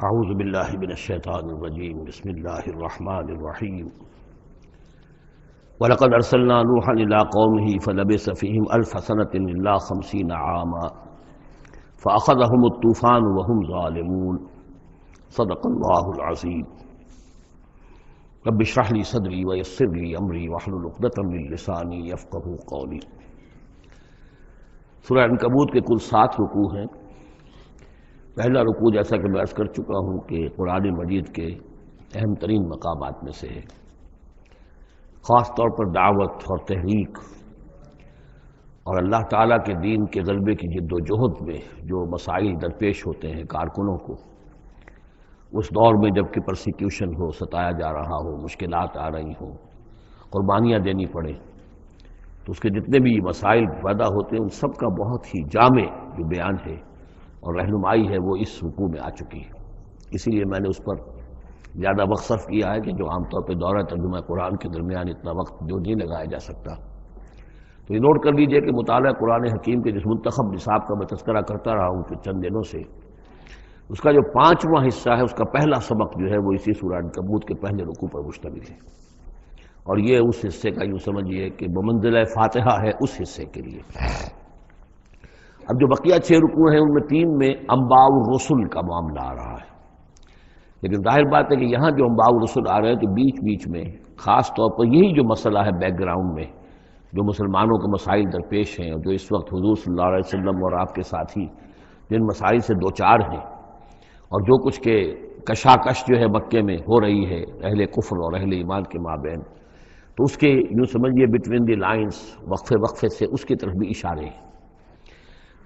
اعوذ باللہ من الشیطان الرجیم بسم اللہ الرحمن الرحیم وَلَقَدْ أَرْسَلْنَا نُوحًا إِلَىٰ قَوْمِهِ فَلَبِثَ فِيهِمْ أَلْفَ سَنَةٍ إِلَّا 50 عَامًا فَأَخَذَهُمُ الطُّوفَانُ وَهُمْ ظَالِمُونَ صدق اللہ العظیم رب اشرح لي صدری ويسر لي امری واحلل عقدۃ من لسانی یفقہوا قولی۔ سورہ عنکبوت کے کل 7 رکوع ہیں۔ پہلا رکوع جیسا کہ میں عرض کر چکا ہوں کہ قرآن مجید کے اہم ترین مقامات میں سے ہے، خاص طور پر دعوت اور تحریک اور اللہ تعالیٰ کے دین کے غلبے کی جد و جہد میں جو مسائل درپیش ہوتے ہیں کارکنوں کو، اس دور میں جب کہ پرسیکیوشن ہو، ستایا جا رہا ہو، مشکلات آ رہی ہوں، قربانیاں دینی پڑیں، تو اس کے جتنے بھی مسائل پیدا ہوتے ہیں ان سب کا بہت ہی جامع جو بیان ہے اور رہنمائی ہے وہ اس رکوع میں آ چکی ہے۔ اسی لیے میں نے اس پر زیادہ وقت صرف کیا ہے کہ جو عام طور پہ دورہ ترجمہ قرآن کے درمیان اتنا وقت جو نہیں لگایا جا سکتا۔ تو یہ نوٹ کر لیجئے کہ مطالعہ قرآن حکیم کے جس منتخب نصاب کا میں تذکرہ کرتا رہا ہوں کہ چند دنوں سے، اس کا جو 5واں حصہ ہے، اس کا پہلا سبق جو ہے وہ اسی سورہ عنکبوت کے پہلے رکوع پر مشتمل ہے، اور یہ اس حصے کا یوں سمجھیے کہ بمنزلہ فاتحہ ہے اس حصے کے لیے۔ اب جو بقیہ 6 رکوع ہیں ان میں 3 میں انباء الرسل کا معاملہ آ رہا ہے، لیکن ظاہر بات ہے کہ یہاں جو انباء الرسل آ رہے ہیں تو بیچ بیچ میں خاص طور پر یہی جو مسئلہ ہے بیک گراؤنڈ میں جو مسلمانوں کے مسائل درپیش ہیں اور جو اس وقت حضور صلی اللہ علیہ وسلم اور آپ کے ساتھی جن مسائل سے دوچار ہیں، اور جو کچھ کے کشاکش جو ہے مکے میں ہو رہی ہے اہل کفر اور اہل ایمان کے مابین، تو اس کے یوں سمجھیے بٹوین دی لائنز وقفے وقفے سے اس کی طرف بھی اشارے ہیں۔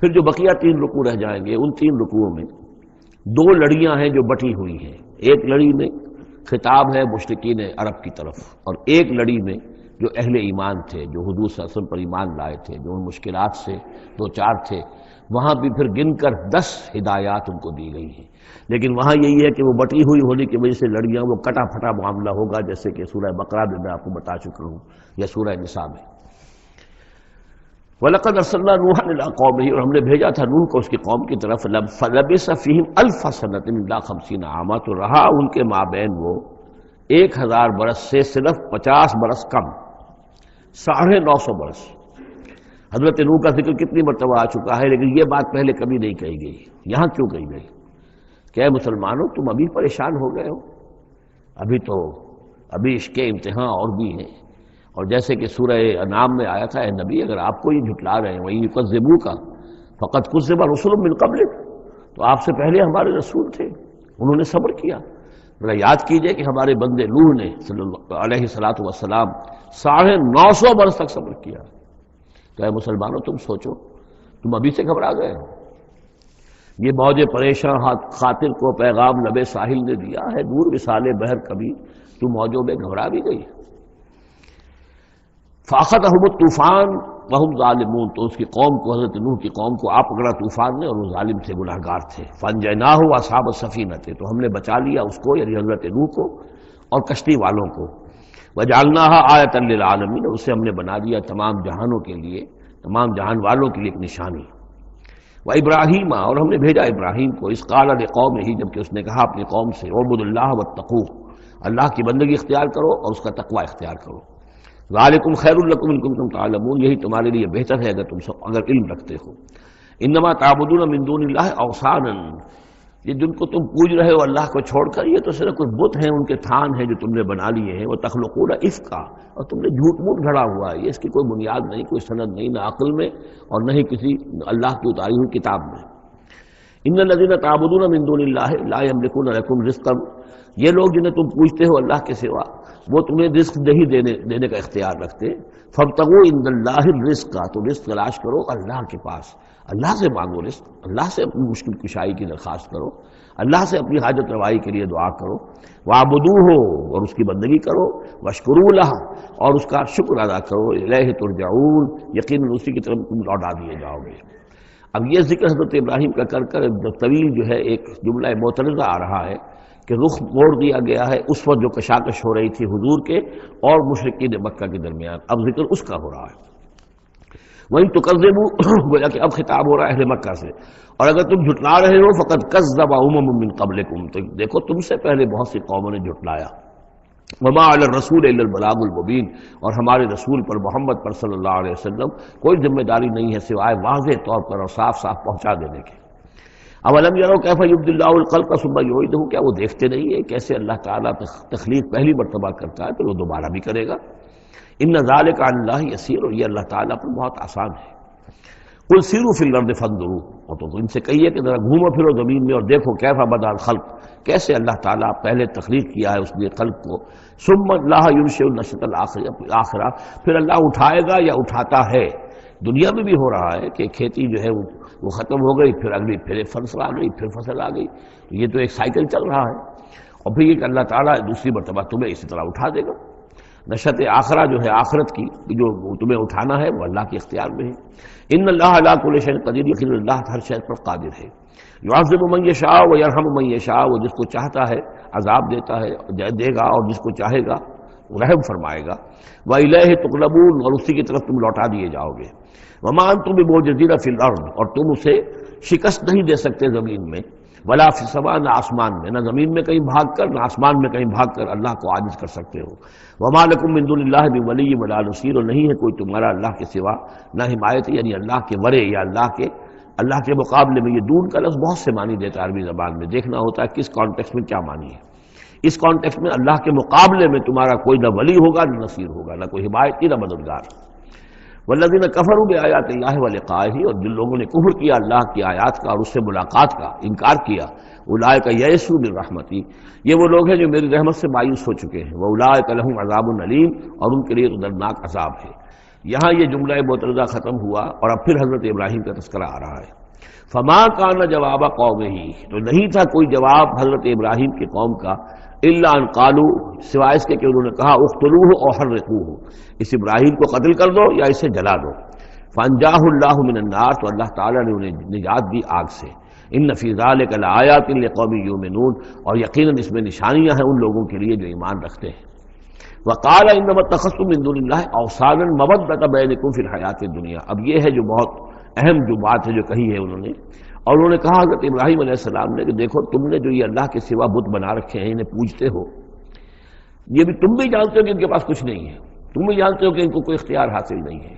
پھر جو بقیہ 3 رکوع رہ جائیں گے ان 3 رکوعوں میں 2 لڑیاں ہیں جو بٹی ہوئی ہیں۔ ایک لڑی میں خطاب ہے مشرکین عرب کی طرف، اور ایک لڑی میں جو اہل ایمان تھے، جو حضور صلی اللہ علیہ وسلم پر ایمان لائے تھے، جو ان مشکلات سے دوچار تھے، وہاں بھی پھر گن کر 10 ہدایات ان کو دی گئی ہیں۔ لیکن وہاں یہی ہے کہ وہ بٹی ہوئی ہونے کی وجہ سے لڑیاں وہ کٹا پھٹا معاملہ ہوگا، جیسے کہ سورہ بقرہ میں آپ کو بتا چکا ہوں یا سورہ نساء میں۔ وَلَقَدْ أَرْسَلْنَا نُوحًا إِلَىٰ قَوْمِهِ، اور ہم نے بھیجا تھا نوح کو اس کی قوم کی طرف، فَلَبِثَ فِيهِمْ أَلْفَ سَنَةٍ إِلَّا 50 عَامًا، تو رہا ان کے مابین وہ 1000 برس سے صرف 50 برس کم، 950 برس۔ حضرت نوح کا ذکر کتنی مرتبہ آ چکا ہے، لیکن یہ بات پہلے کبھی نہیں کہی گئی، یہاں کیوں کہی گئی کہ اے مسلمانوں تم ابھی پریشان ہو گئے ہو، ابھی اس کے امتحان اور بھی ہیں۔ اور جیسے کہ سورہ انعام میں آیا تھا، اے نبی اگر آپ کو یہ جھٹلا رہے ہیں وَإِن يُكَذِّبُوكَ فَقَدْ كُذِّبَ رُسُلٌ مِّن قَبْلِكَ، تو آپ سے پہلے ہمارے رسول تھے، انہوں نے صبر کیا۔ ذرا یاد کیجئے کہ ہمارے بندے نوح نے صلی اللہ علیہ السلام 950 برس تک صبر کیا۔ تو اے مسلمانوں تم سوچو، تم ابھی سے گھبرا گئے ہو؟ یہ موج پریشاں خاطر کو پیغام لبے ساحل نے دیا ہے، دور وصال بحر کبھی تو موجوں میں گھبرا بھی گئی۔ فَأَخَذَهُمُ الطُّوفَانُ وَهُمْ ظَالِمُونَ، تو اس کی قوم کو، حضرت نوح کی قوم کو آ پکڑا طوفان نے، اور وہ ظالم تھے، گناہگار تھے۔ فَأَنجَيْنَاهُ وَأَصْحَابَ السَّفِينَةِ، تو ہم نے بچا لیا اس کو یعنی حضرت نوح کو اور کشتی والوں کو۔ وَجَعَلْنَاهَا آیَةً لِّلْعَالَمِينَ، اسے ہم نے بنا دیا تمام جہانوں کے لیے، تمام جہان والوں کے لیے ایک نشانی۔ وَإِبْرَاهِيمَ، اور ہم نے بھیجا ابراہیم کو، اذ قال لقومه، جبکہ اس نے کہا اپنی قوم سے، اعبدوا اللہ واتقوہ، اللہ کی بندگی اختیار کرو اور اس کا تقوی اختیار کرو۔ ذالکم خیر لکم ان کنتم تعلمون، یہی تمہارے لیے بہتر ہے اگر علم رکھتے ہو۔ انما تعبدون من دون اللہ اوثانا، یہ جن کو تم پوج رہے ہو اللہ کو چھوڑ کر، یہ تو صرف کچھ بت ہیں، ان کے تھان ہیں جو تم نے بنا لیے ہیں۔ وتخلقون افکا، اور تم نے جھوٹ موٹ گھڑا ہوا ہے، یہ اس کی کوئی بنیاد نہیں، کوئی سند نہیں، نہ عقل میں اور نہ ہی کسی اللہ کی اتاری ہوئی کتاب میں۔ ان الذین تعبدون من دون اللہ لا یملکون لکم رزقا، یہ لوگ جنہیں تم پوجتے ہو اللہ کے سوا، وہ تمہیں رزق نہیں دینے کا اختیار رکھتے۔ فابتغوا عند اللہ الرزق، تو رزق تلاش کرو اللہ کے پاس، اللہ سے مانگو رزق، اللہ سے اپنی مشکل کشائی کی درخواست کرو، اللہ سے اپنی حاجت روائی کے لیے دعا کرو۔ واعبدوہ، اور اس کی بندگی کرو، واشکروا لہ، اور اس کا شکر ادا کرو، الیہ ترجعون، یقیناً اسی کی طرف تم لوٹا دیے جاؤ گے۔ اب یہ ذکر حضرت ابراہیم کا کر طویل جو ہے ایک جملہ معترضہ آ رہا ہے کہ رخ موڑ دیا گیا ہے اس وقت جو کشاکش ہو رہی تھی حضور کے اور مشرکین مکہ کے درمیان، اب ذکر اس کا ہو رہا ہے۔ وہیں تکذبوا، گویا کہ اب خطاب ہو رہا ہے اہل مکہ سے، اور اگر تم جھٹلا رہے ہو فقد کذب امم من قبلکم، تو دیکھو تم سے پہلے بہت سی قوموں نے جھٹلایا. وما علی الرسول الا البلاغ المبین، اور ہمارے رسول پر محمد پر صلی اللہ علیہ وسلم کوئی ذمہ داری نہیں ہے سوائے واضح طور پر اور صاف صاف پہنچا دینے کے. اولم یروا کیف یبدی اللہ الخلق ثم یعیدہ، کیا وہ دیکھتے نہیں ہیں کیسے اللہ تعالیٰ تخلیق پہلی مرتبہ کرتا ہے پھر وہ دوبارہ بھی کرے گا. ان ذلک علی اللہ یسیر، اور یہ اللہ تعالیٰ پر بہت آسان ہے. قل سیروا فی الارض فانظروا، اور تو ان سے کہیے کہ ذرا گھومو پھرو زمین میں اور دیکھو کیف بدا الخلق، کیسے اللہ تعالیٰ پہلے تخلیق کیا ہے اس نے خلق کو. ثم اللہ ينشئ النشأة الآخرہ، پھر اللہ اٹھائے گا یا اٹھاتا ہے. دنیا میں بھی ہو رہا ہے کہ کھیتی جو ہے وہ ختم ہو گئی، پھر اگلی پھر فصل آ گئی، پھر فصل آ گئی. یہ تو ایک سائیکل چل رہا ہے. اور پھر یہ کہ اللہ تعالیٰ دوسری مرتبہ تمہیں اسی طرح اٹھا دے گا. نشأۃ آخرہ جو ہے آخرت کی جو تمہیں اٹھانا ہے وہ اللہ کے اختیار میں ہے. ان اللہ علی کل شیء قدیر، یقینا اللہ ہر شے پر قادر ہے. یعذب من یشاء ویرحم من یشاء، وہ جس کو چاہتا ہے عذاب دیتا ہے دے گا، اور جس کو چاہے گا رحم فرمائے گا. وإلیہ تقلبون، اور اسی کی طرف تم لوٹا دیے جاؤ گے. وما انتم بمعجزین فی الارض، اور تم اسے شکست نہیں دے سکتے زمین میں. ولا فی السماء، نہ آسمان میں، نہ زمین میں کہیں بھاگ کر نہ آسمان میں کہیں بھاگ کر اللہ کو عاجز کر سکتے ہو. وما لکم من دون اللہ من ولی ولا نصیر، اور نہیں ہے کوئی تمہارا اللہ کے سوا نہ حمایت، یعنی اللہ کے ورے یا اللہ کے مقابلے میں. یہ دون کا لفظ بہت سے معنی دیتا ہے عربی زبان میں، دیکھنا ہوتا ہے کس کانٹیکسٹ میں کیا معنی ہے. اس کانٹیکسٹ میں اللہ کے مقابلے میں تمہارا کوئی نہ ولی ہوگا نہ نصیر ہوگا، نہ کوئی حمایتی نہ مددگار. والذین کفروا بآیات اللہ ولقائہ، اور جن لوگوں نے کفر کیا اللہ کی آیات کا اور اس سے ملاقات کا انکار کیا. اولئک یئسوا من رحمتی، یہ وہ لوگ ہیں جو میری رحمت سے مایوس ہو چکے ہیں. واولئک لہم عذاب علیم، اور ان کے لیے تو دردناک عذاب ہے. یہاں یہ جملہ معترضہ ختم ہوا اور اب پھر حضرت ابراہیم کا تذکرہ آ رہا ہے. فما کان جواب قومہ، تو نہیں تھا کوئی جواب حضرت ابراہیم کی قوم کا، الا ان قالوا، سوائے اس کے کہ انہوں نے کہا اقتلوہ او حرقوہ، اس ابراہیم کو قتل کر دو یا اسے جلا دو. فانجاہ اللہ من النار، تو اللہ تعالیٰ نے انہیں نجات دی آگ سے. ان فی ذلک لآیات لقوم یؤمنون، اور یقیناً اس میں نشانیاں ہیں ان لوگوں کے لیے جو ایمان رکھتے ہیں. وقال انما اتخذتم من دون اللہ اوثانا مودۃ بینکم فی الحیاۃ الدنیا، اب یہ ہے جو بہت اہم جو بات ہے جو کہی ہے انہوں نے. اور انہوں نے کہا حضرت ابراہیم علیہ السلام نے کہ دیکھو تم نے جو یہ اللہ کے سوا بت بنا رکھے ہیں انہیں پوجتے ہو، یہ بھی تم بھی جانتے ہو کہ ان کے پاس کچھ نہیں ہے، تم بھی جانتے ہو کہ ان کو کوئی اختیار حاصل نہیں ہے،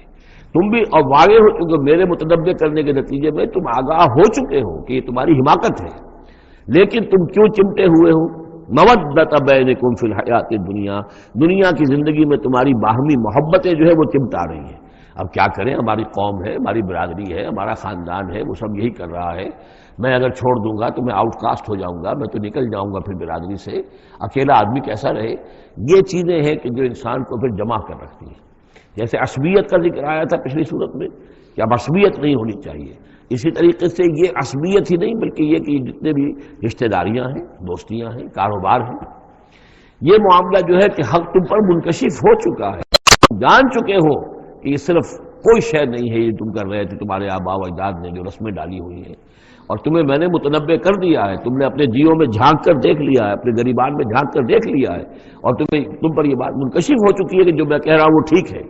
تم بھی اور واقع ہو چکے میرے متنبع کرنے کے نتیجے میں تم آگاہ ہو چکے ہو کہ یہ تمہاری حماقت ہے، لیکن تم کیوں چمٹے ہوئے ہو. مودۃ بینکم فی الحیاۃ الدنیا، دنیا کی زندگی میں تمہاری باہمی محبتیں جو ہے وہ چمٹا رہی ہیں. اب کیا کریں، ہماری قوم ہے، ہماری برادری ہے، ہمارا خاندان ہے، وہ سب یہی کر رہا ہے. میں اگر چھوڑ دوں گا تو میں آؤٹ کاسٹ ہو جاؤں گا، میں تو نکل جاؤں گا پھر برادری سے. اکیلا آدمی کیسا رہے. یہ چیزیں ہیں کہ جو انسان کو پھر جمع کر رکھتی ہیں. جیسے عصبیت کا ذکر آیا تھا پچھلی صورت میں کہ اب عصبیت نہیں ہونی چاہیے، اسی طریقے سے یہ عصبیت ہی نہیں بلکہ یہ کہ جتنے بھی رشتہ داریاں ہیں، دوستیاں ہیں، کاروبار ہیں، یہ معاملہ جو ہے کہ حق تم پر منکشف ہو چکا ہے. جان چکے ہو کہ یہ صرف کوئی شے نہیں ہے یہ تم کر رہے تھے، تمہارے آباء و اجداد نے جو رسمیں ڈالی ہوئی ہیں، اور تمہیں میں نے متنبع کر دیا ہے. تم نے اپنے جیوں میں جھانک کر دیکھ لیا ہے، اپنے غریبان میں جھانک کر دیکھ لیا ہے، اور تم پر یہ بات منکشف ہو چکی ہے کہ جو میں کہہ رہا ہوں وہ ٹھیک ہے.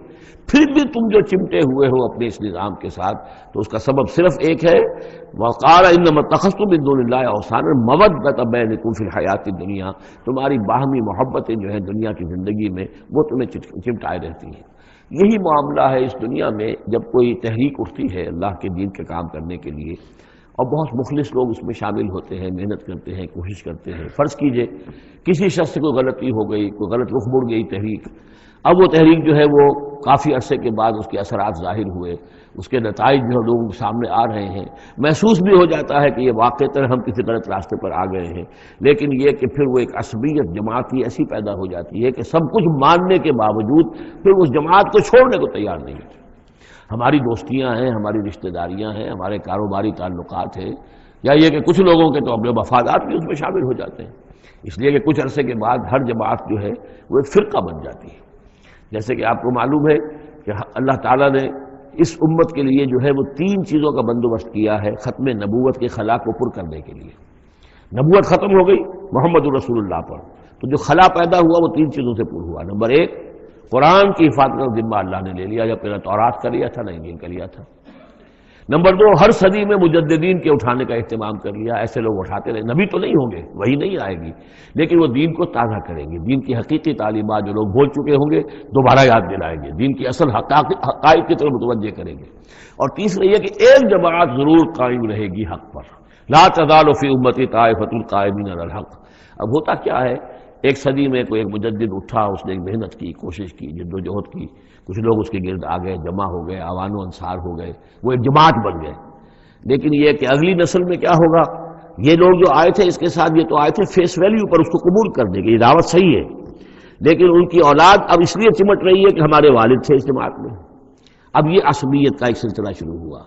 پھر بھی تم جو چمٹے ہوئے ہو اپنے اس نظام کے ساتھ، تو اس کا سبب صرف ایک ہے. وقال انما اتخذتم من دون اللہ اوثانا مودۃ بینکم فی الحیاۃ الدنیا، تمہاری باہمی محبتیں جو ہیں دنیا کی زندگی میں وہ تمہیں چمٹائے رہتی ہیں. یہی معاملہ ہے اس دنیا میں جب کوئی تحریک اٹھتی ہے اللہ کے دین کے کام کرنے کے لیے، اور بہت مخلص لوگ اس میں شامل ہوتے ہیں، محنت کرتے ہیں، کوشش کرتے ہیں. فرض کیجئے کسی شخص سے کوئی غلطی ہو گئی، کوئی غلط رخ مڑ گئی تحریک، اب وہ تحریک جو ہے وہ کافی عرصے کے بعد اس کے اثرات ظاہر ہوئے، اس کے نتائج جو لوگوں کے سامنے آ رہے ہیں، محسوس بھی ہو جاتا ہے کہ یہ واقعتاً ہم کسی غلط راستے پر آ گئے ہیں. لیکن یہ کہ پھر وہ ایک عصبیت جماعتی ایسی پیدا ہو جاتی ہے کہ سب کچھ ماننے کے باوجود پھر اس جماعت کو چھوڑنے کو تیار نہیں ہوتی. ہماری دوستیاں ہیں، ہماری رشتہ داریاں ہیں، ہمارے کاروباری تعلقات ہیں، یا یہ کہ کچھ لوگوں کے تو اپنے مفادات بھی اس میں شامل ہو جاتے ہیں. اس لیے کہ کچھ عرصے کے بعد ہر جماعت جو ہے وہ ایک فرقہ بن جاتی ہے. جیسے کہ آپ کو معلوم ہے کہ اللہ تعالیٰ نے اس امت کے لیے جو ہے وہ 3 چیزوں کا بندوبست کیا ہے ختم نبوت کے خلا کو پر کرنے کے لیے. نبوت ختم ہو گئی محمد رسول اللہ پر، تو جو خلا پیدا ہوا وہ 3 چیزوں سے پر ہوا. نمبر 1، قرآن کی حفاظت کا ذمہ اللہ نے لے لیا، جب پہلے تورات کا لیا تھا نہ انجیل کا لیا تھا. نمبر 2، ہر صدی میں مجددین کے اٹھانے کا اہتمام کر لیا، ایسے لوگ اٹھاتے رہے، نبی تو نہیں ہوں گے، وہی نہیں آئے گی، لیکن وہ دین کو تازہ کریں گے، دین کی حقیقی تعلیمات جو لوگ بھول چکے ہوں گے دوبارہ یاد دلائیں گے، دین کی اصل حقائق کی طرف متوجہ کریں گے۔ اور تیسرا یہ کہ ایک جماعت ضرور قائم رہے گی حق پر، لا تزال فی امتی طائفۃ قائمین علی الحق۔ اب ہوتا کیا ہے، ایک صدی میں کوئی ایک مجدد اٹھا، اس نے ایک محنت کی، کوشش کی، جد و جہد کی، کچھ لوگ اس کے گرد آ گئے، جمع ہو گئے، اوان و انصار ہو گئے، وہ ایک جماعت بن گئے۔ لیکن یہ کہ اگلی نسل میں کیا ہوگا، یہ لوگ جو آئے تھے اس کے ساتھ، یہ تو آئے تھے فیس ویلیو پر اس کو قبول کرنے کے، یہ دعوت صحیح ہے، لیکن ان کی اولاد اب اس لیے چمٹ رہی ہے کہ ہمارے والد تھے اس جماعت میں۔ اب یہ عصبیت کا ایک سلسلہ شروع ہوا۔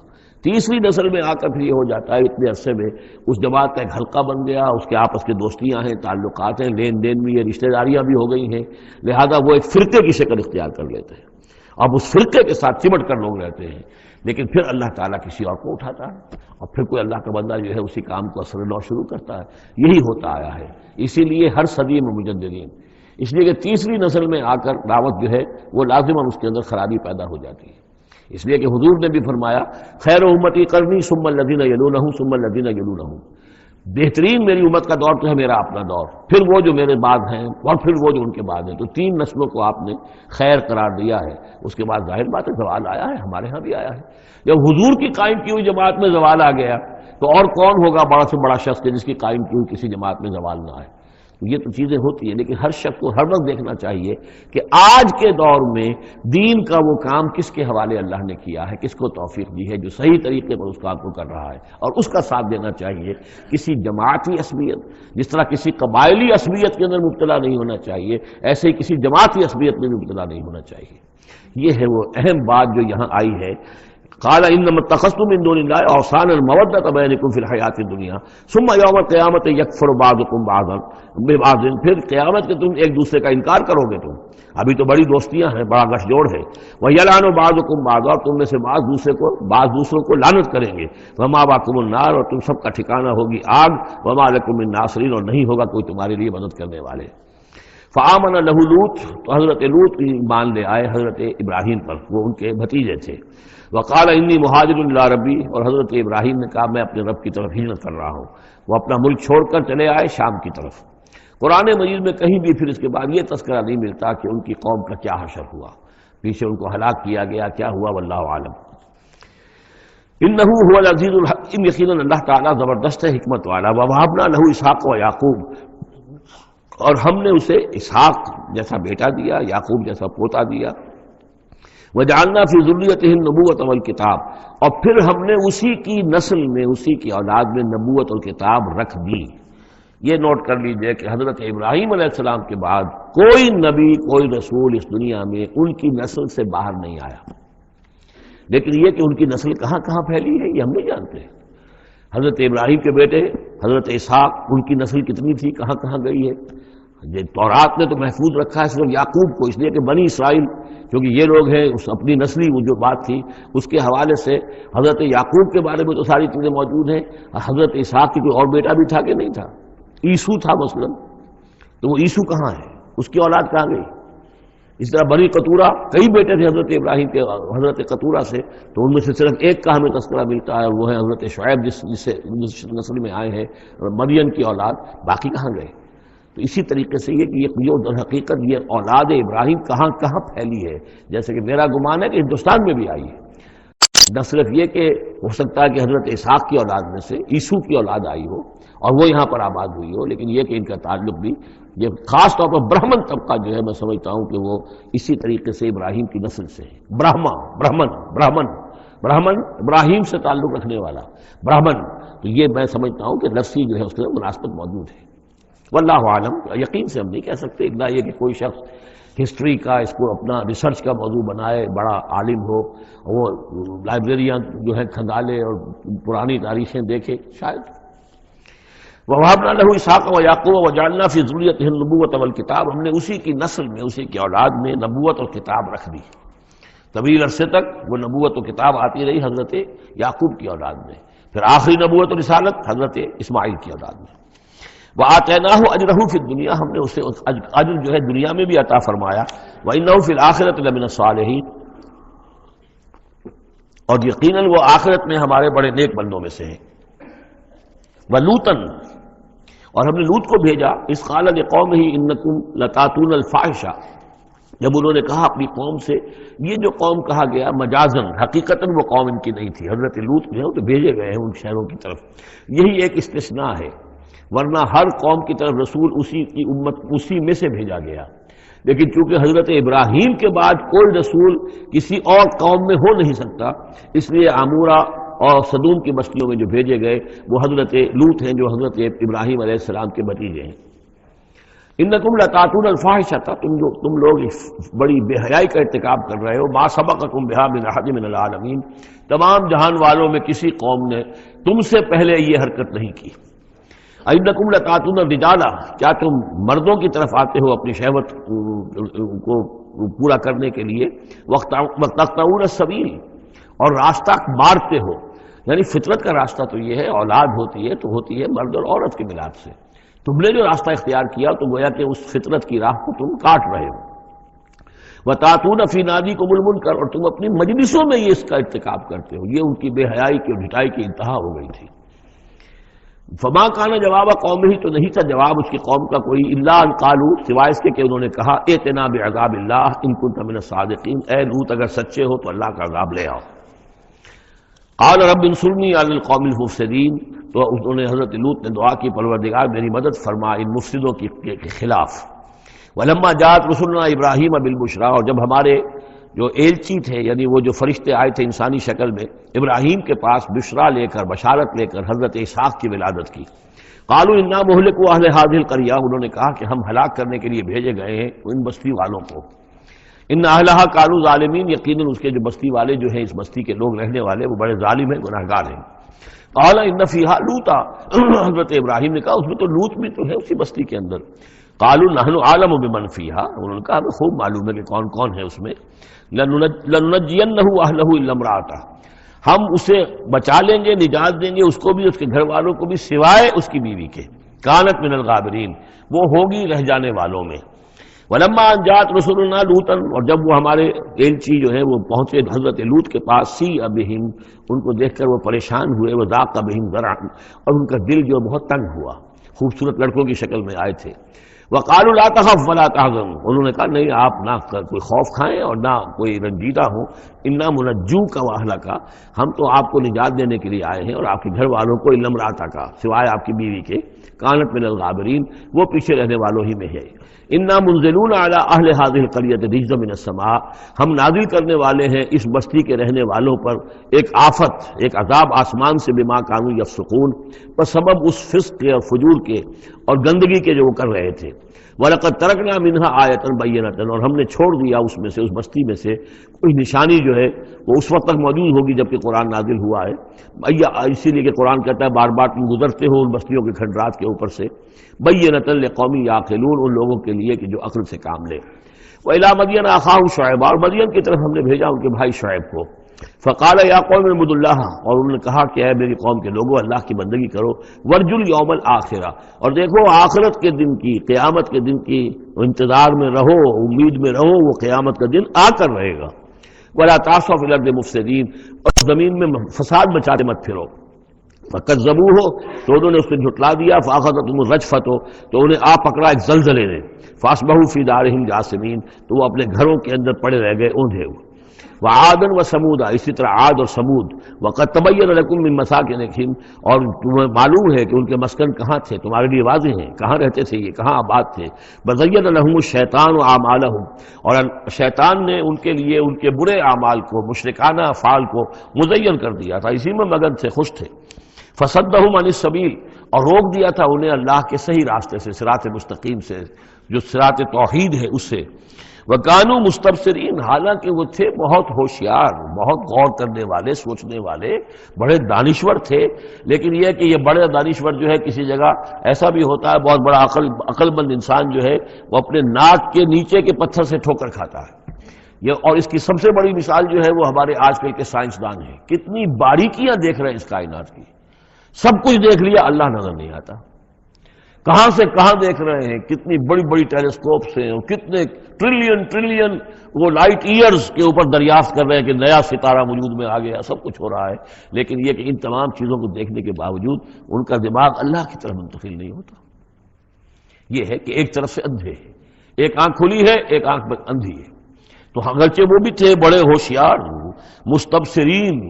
تیسری نسل میں آ کر پھر یہ ہو جاتا ہے، اتنے عرصے میں اس جماعت کا ایک حلقہ بن گیا، اس کے آپس کے دوستیاں ہیں، تعلقات ہیں، لین دین بھی ہے، رشتہ داریاں بھی ہو گئی ہیں، لہذا وہ ایک فرقے کی شکل اختیار کر لیتے ہیں۔ اب اس فرقے کے ساتھ چمٹ کر لوگ رہتے ہیں، لیکن پھر اللہ تعالیٰ کسی اور کو اٹھاتا ہے، اور پھر کوئی اللہ کا بندہ جو ہے اسی کام کو اثر نو شروع کرتا ہے۔ یہی ہوتا آیا ہے، اسی لیے ہر صدی میں مجددین، اس لیے کہ تیسری نسل میں آ کر دعوت جو ہے وہ لازماً اس کے اندر خرابی پیدا ہو جاتی ہے۔ اس لیے کہ حضور نے بھی فرمایا، خیر امتی قرنی ثم الذین یلونہم ثم الذین یلونہم، بہترین میری امت کا دور تو ہے میرا اپنا دور، پھر وہ جو میرے بعد ہیں، اور پھر وہ جو ان کے بعد ہیں۔ تو 3 نسلوں کو آپ نے خیر قرار دیا ہے۔ اس کے بعد ظاہر بات ہے زوال آیا ہے، ہمارے ہاں بھی آیا ہے۔ جب حضور کی قائم کی ہوئی جماعت میں زوال آ گیا تو اور کون ہوگا بڑا سے بڑا شخص جس کی قائم کی ہوئی کسی جماعت میں زوال نہ آئے۔ یہ تو چیزیں ہوتی ہیں، لیکن ہر شخص کو ہر وقت دیکھنا چاہیے کہ آج کے دور میں دین کا وہ کام کس کے حوالے اللہ نے کیا ہے، کس کو توفیق دی ہے جو صحیح طریقے پر اس کام کو کر رہا ہے، اور اس کا ساتھ دینا چاہیے۔ کسی جماعتی عصبیت، جس طرح کسی قبائلی عصبیت کے اندر مبتلا نہیں ہونا چاہیے، ایسے ہی کسی جماعتی عصبیت میں بھی مبتلا نہیں ہونا چاہیے۔ یہ ہے وہ اہم بات جو یہاں آئی ہے۔ قال انما اتخذتم من دون الله اوثانا المودة بينكم في الحیات الدنیا ثم یوم القیامة یکفر بعضکم بعضا ببعض، پھر قیامت کے تم ایک دوسرے کا انکار کرو گے، تم ابھی تو بڑی دوستیاں ہیں، بڑا گٹھ جوڑ ہے۔ وَيَلْعَنُ بَعْضُكُمْ بعضا، اور تم میں سے بعض دوسروں کو لعنت کریں گے۔ وَمَأْوَاكُمُ النَّارُ، اور تم سب کا ٹھکانہ ہوگی آگ۔ وَمَا لَكُم مِّن نَاصِرِينَ، اور نہیں ہوگا کوئی تمہارے لیے مدد کرنے والے۔ فآمن لہ لوط، تو حضرت لوط ایمان لے آئے حضرت ابراہیم پر، وہ ان کے بھتیجے تھے۔ وقال انی مہاجر الی ربی، اور حضرت ابراہیم نے کہا میں اپنے رب کی طرف ہجرت کر رہا ہوں۔ وہ اپنا ملک چھوڑ کر چلے آئے شام کی طرف۔ قرآن مجید میں کہیں بھی پھر اس کے بعد یہ تذکرہ نہیں ملتا کہ ان کی قوم کا کیا حشر ہوا، پیچھے ان کو ہلاک کیا گیا، کیا ہوا، واللہ عالم۔ انہ هو العزیز الحکیم، یقیناً اللہ تعالیٰ زبردست ہے، حکمت والا۔ ووہبنا لہ اسحاق و یعقوب، اور ہم نے اسے اسحاق جیسا بیٹا دیا، یعقوب جیسا پوتا دیا۔ وجعلنا فی ذریتہ النبوۃ والکتاب، اور پھر ہم نے اسی کی نسل میں، اسی کی اولاد میں نبوت اور کتاب رکھ دی۔ یہ نوٹ کر لیجئے کہ حضرت ابراہیم علیہ السلام کے بعد کوئی نبی، کوئی رسول اس دنیا میں ان کی نسل سے باہر نہیں آیا، لیکن یہ کہ ان کی نسل کہاں کہاں پھیلی ہے یہ ہم نہیں جانتے۔ حضرت ابراہیم کے بیٹے حضرت اسحاق، ان کی نسل کتنی تھی، کہاں کہاں گئی ہے۔ تورات نے تو محفوظ رکھا ہے صرف یعقوب کو، اس لیے کہ بنی اسرائیل کیونکہ یہ لوگ ہیں، اس اپنی نسلی وہ جو بات تھی اس کے حوالے سے حضرت یعقوب کے بارے میں تو ساری چیزیں موجود ہیں۔ حضرت اسحاق کی کوئی اور بیٹا بھی تھا کہ نہیں تھا، عیسو تھا مثلا، تو وہ عیسو کہاں ہے، اس کی اولاد کہاں گئی۔ اس طرح بنی قطورہ، کئی بیٹے تھے حضرت ابراہیم کے حضرت قطورہ سے، تو ان میں سے صرف ایک کا ہمیں تذکرہ ملتا ہے، اور وہ ہے حضرت شعیب جس نسل میں آئے ہیں، مریم کی اولاد، باقی کہاں گئے۔ تو اسی طریقے سے یہ کہ یہ در حقیقت یہ اولاد ابراہیم کہاں کہاں پھیلی ہے، جیسے کہ میرا گمان ہے کہ ہندوستان میں بھی آئی ہے۔ نہ صرف یہ کہ ہو سکتا ہے کہ حضرت اسحاق کی اولاد میں سے عیسو کی اولاد آئی ہو اور وہ یہاں پر آباد ہوئی ہو، لیکن یہ کہ ان کا تعلق بھی یہ خاص طور پر برہمن طبقہ جو ہے، میں سمجھتا ہوں کہ وہ اسی طریقے سے ابراہیم کی نسل سے ہے۔ برہمن ابراہیم سے تعلق رکھنے والا برہمن، تو یہ میں سمجھتا ہوں کہ لفظی جو ہے اس کے مناسبت موجود ہے۔ واللہ عالم، یقین سے ہم نہیں کہہ سکتے، اتنا یہ کہ کوئی شخص ہسٹری کا اس کو اپنا ریسرچ کا موضوع بنائے، بڑا عالم ہو، وہ لائبریریاں جو ہیں کھنگالے اور پرانی تاریخیں دیکھے، شاید۔ وَوَهَبْنَا لَهُ اسحاق وَيَعْقُوبَ وَجَعَلْنَا فِي ذُرِّيَّتِهِ النُّبُوَّةَ وَالْكِتَابَ، ہم نے اسی کی نسل میں، اسی کی اولاد میں نبوت اور کتاب رکھ دی۔ طویل عرصے تک وہ نبوت و کتاب آتی رہی حضرت یعقوب کی اولاد میں، پھر آخری نبوت و رسالت حضرت اسماعیل کی اولاد میں۔ وَآتَيْنَاهُ أَجْرَهُ فِي الدُّنْيَا، ہم نے اسے اجر جو ہے دنیا میں بھی عطا فرمایا۔ وَإِنَّهُ فِي الْآخِرَةِ لَمِنَ الصَّالِحِينَ، اور یقیناً وہ آخرت میں ہمارے بڑے نیک بندوں میں سے ہیں۔ وَلُوطًا، اور ہم نے لوط کو بھیجا، اذ قال لقومہ انکم لتاتون الفاحشہ، جب انہوں نے کہا اپنی قوم سے، یہ جو قوم کہا گیا مجازن، حقیقتاً وہ قوم ان کی نہیں تھی، حضرت لوط جو ہے وہ تو بھیجے گئے ہیں ان شہروں کی طرف، یہی ایک استثناء ہے، ورنہ ہر قوم کی طرف رسول اسی کی امت اسی میں سے بھیجا گیا۔ لیکن چونکہ حضرت ابراہیم کے بعد کوئی رسول کسی اور قوم میں ہو نہیں سکتا، اس لیے عمورہ اور صدوم کی بستیوں میں جو بھیجے گئے وہ حضرت لوط ہیں جو حضرت ابراہیم علیہ السلام کے بھتیجے ہیں۔ انکم لتاتون الفاحشہ، تم لوگ بڑی بے حیائی کا ارتکاب کر رہے ہو، ما سبقکم بہا من احد من العالمین، تمام جہان والوں میں کسی قوم نے تم سے پہلے یہ حرکت نہیں کی۔ انکم لتاتون الرجال، کیا تم مردوں کی طرف آتے ہو اپنی شہوت کو پورا کرنے کے لیے، وتقطعون السبیل، اور راستہ مارتے ہو، یعنی فطرت کا راستہ تو یہ ہے، اولاد ہوتی ہے تو ہوتی ہے مرد اور عورت کے ملاپ سے، تم نے جو راستہ اختیار کیا تو گویا کہ اس فطرت کی راہ کو تم کاٹ رہے ہو۔ وَتَأْتُونَ فِي نَادِيكُمُ الْمُنكَرَ، اور تم اپنی مجلسوں میں یہ اس کا ارتکاب کرتے ہو، یہ ان کی بے حیائی کی اور ڈھٹائی کی انتہا ہو گئی تھی۔ فما کان جواب قوم ہی، تو نہیں تھا جواب اس کی قوم کا کوئی، الا ان قالوا، سوائے اس کے کہ انہوں نے کہا ائتنا بعذاب اللہ ان کنت من الصادقین، اے لوط اگر سچے ہو تو اللہ کا عذاب لے آؤ۔ قال رب انصرنی علی القوم المفسدین، تو انہوں نے حضرت لوط نے دعا کی پروردگار میری مدد فرما ان مفسدوں کے خلاف۔ ولما جاءت رسلنا ابراہیم بالبشریٰ، اور جب ہمارے جو ایلچی تھے یعنی وہ جو فرشتے آئے تھے انسانی شکل میں ابراہیم کے پاس بشرا لے کر، بشارت لے کر حضرت اسحاق کی ولادت کی، قالوا انا مہلکو اہل هذه القریہ، انہوں نے کہا کہ ہم ہلاک کرنے کے لیے بھیجے گئے ہیں ان بستی والوں کو، ان اہلھا کانوا ظالمین، یقیناً اس کے جو بستی والے جو ہیں، اس بستی کے لوگ رہنے والے وہ بڑے ظالم ہیں، گناہگار ہیں۔ قال ان فیہا لوطا، حضرت ابراہیم نے کہا اس میں تو لوط بھی تو ہے اسی بستی کے اندر۔ قالوا نحن اعلم بمن فیہا، انہوں نے کہا ہمیں خوب معلوم ہے کہ کون کون ہے اس میں۔ لننجینہ اہلہ الا امرأتہ، ہم اسے بچا لیں گے، نجات دیں گے، اس کو بھی اس کے گھر والوں کو بھی، سوائے اس کی بیوی کے، کانت من الغابرین، وہ ہوگی رہ جانے والوں میں۔ ولما ان جاءت رسلنا لوطا، اور جب وہ ہمارے ایلچی جو ہے وہ پہنچے حضرت لوط کے پاس، سیء بہم، ان کو دیکھ کر وہ پریشان ہوئے، وضاق بہم ذرعا، اور ان کا دل جو بہت تنگ ہوا، خوبصورت لڑکوں کی شکل میں آئے تھے۔ وقالوا لا تخف ولا تحزن، انہوں نے کہا نہیں آپ نہ کوئی خوف کھائیں اور نہ کوئی رنجیدہ ہوں، انا منجوک واہلک، ہم تو آپ کو نجات دینے کے لیے آئے ہیں اور آپ کے گھر والوں کو، الا امرأتک، سوائے آپ کی بیوی کے، کانت من الغابرین، وہ پیچھے رہنے والوں ہی میں ہے۔ انا منزلون علی اہل هذه القریۃ رجزا من السماء، ہم نازل کرنے والے ہیں اس بستی کے رہنے والوں پر ایک آفت، ایک عذاب آسمان سے، بما کانوا یفسقون، پر سبب اس فسق کے اور فجور کے اور گندگی کے جو وہ کر رہے تھے۔ وَلَقَدْ تَرَكْنَا مِنْهَا آیَةً بَيِّنَةً، اور ہم نے چھوڑ دیا اس میں سے، اس بستی میں سے کوئی نشانی جو ہے وہ اس وقت تک موجود ہوگی جب کہ قرآن نازل ہوا ہے، اسی لیے کہ قرآن کہتا ہے بار بار تم گزرتے ہو ان بستیوں کے کھنڈرات کے اوپر سے، بَيِّنَةً لِقَوْمٍ يَعْقِلُونَ، ان لوگوں کے لیے کہ جو عقل سے کام لے۔ وَإِلَىٰ مَدْيَنَ أَخَاهُمْ شُعَيْبًا، اور مدین کی طرف ہم نے بھیجا ان کے بھائی شعیب کو، فقال یا قوم اعبدوا اللہ، اور انہوں نے کہا کہ اے میری قوم کے لوگوں اللہ کی بندگی کرو، وارجوا الیوم الآخرہ، اور دیکھو آخرت کے دن کی، قیامت کے دن کی انتظار میں رہو، امید میں رہو، وہ قیامت کا دن آ کر رہے گا۔ ولا تعثوا فی الارض مفسدین، اور زمین میں فساد مچاتے مت پھرو۔ فکذبوہ، تو انہوں نے اس کو جھٹلا دیا، فاخذتہم الرجفۃ، تو انہیں آ پکڑا ایک زلزلے نے، فاصبحوا فی دارہم جاثمین، تو وہ اپنے گھروں کے اندر پڑے رہ گئے اوندھے ہوئے۔ وعادا وثمودا، اسی طرح عاد اور سمود، وقد تبین لکم من مساکنہم، اور تمہیں معلوم ہے کہ ان کے مسکن کہاں تھے، تمہارے لیے واضح ہیں کہاں رہتے تھے، یہ کہاں آباد تھے۔ وزین لہم الشیطان اعمالہم، اور شیطان نے ان کے لیے ان کے برے اعمال کو، مشرکانہ افعال کو مزین کر دیا تھا، اسی میں مگن تھے، خوش تھے۔ فصدہم عن السبیل، اور روک دیا تھا انہیں اللہ کے صحیح راستے سے، صراط مستقیم سے، جو صراط توحید ہے اس سے۔ وَكَانُوا مُسْتَبْصِرِينَ، حالانکہ وہ تھے بہت ہوشیار، بہت غور کرنے والے، سوچنے والے، بڑے دانشور تھے، لیکن یہ کہ یہ بڑے دانشور جو ہے کسی جگہ ایسا بھی ہوتا ہے، بہت بڑا عقل مند انسان جو ہے وہ اپنے ناک کے نیچے کے پتھر سے ٹھوکر کھاتا ہے۔ یہ اور اس کی سب سے بڑی مثال جو ہے وہ ہمارے آج کل کے سائنسدان ہیں، کتنی باریکیاں دیکھ رہے ہیں اس کائنات کی، سب کچھ دیکھ لیا، اللہ نظر نہیں آتا۔ کہاں سے کہاں دیکھ رہے ہیں، کتنی بڑی بڑی ٹیلیسکوپس ہیں اور کتنے ٹریلین وہ لائٹ ایئرز کے اوپر دریافت کر رہے ہیں کہ نیا ستارہ وجود میں آ گیا، سب کچھ ہو رہا ہے، لیکن یہ کہ ان تمام چیزوں کو دیکھنے کے باوجود ان کا دماغ اللہ کی طرف منتقل نہیں ہوتا۔ یہ ہے کہ ایک طرف سے اندھے ہیں، ایک آنکھ کھلی ہے، ایک آنکھ اندھی ہے۔ تو اگرچہ وہ بھی تھے بڑے ہوشیار مستبصرین،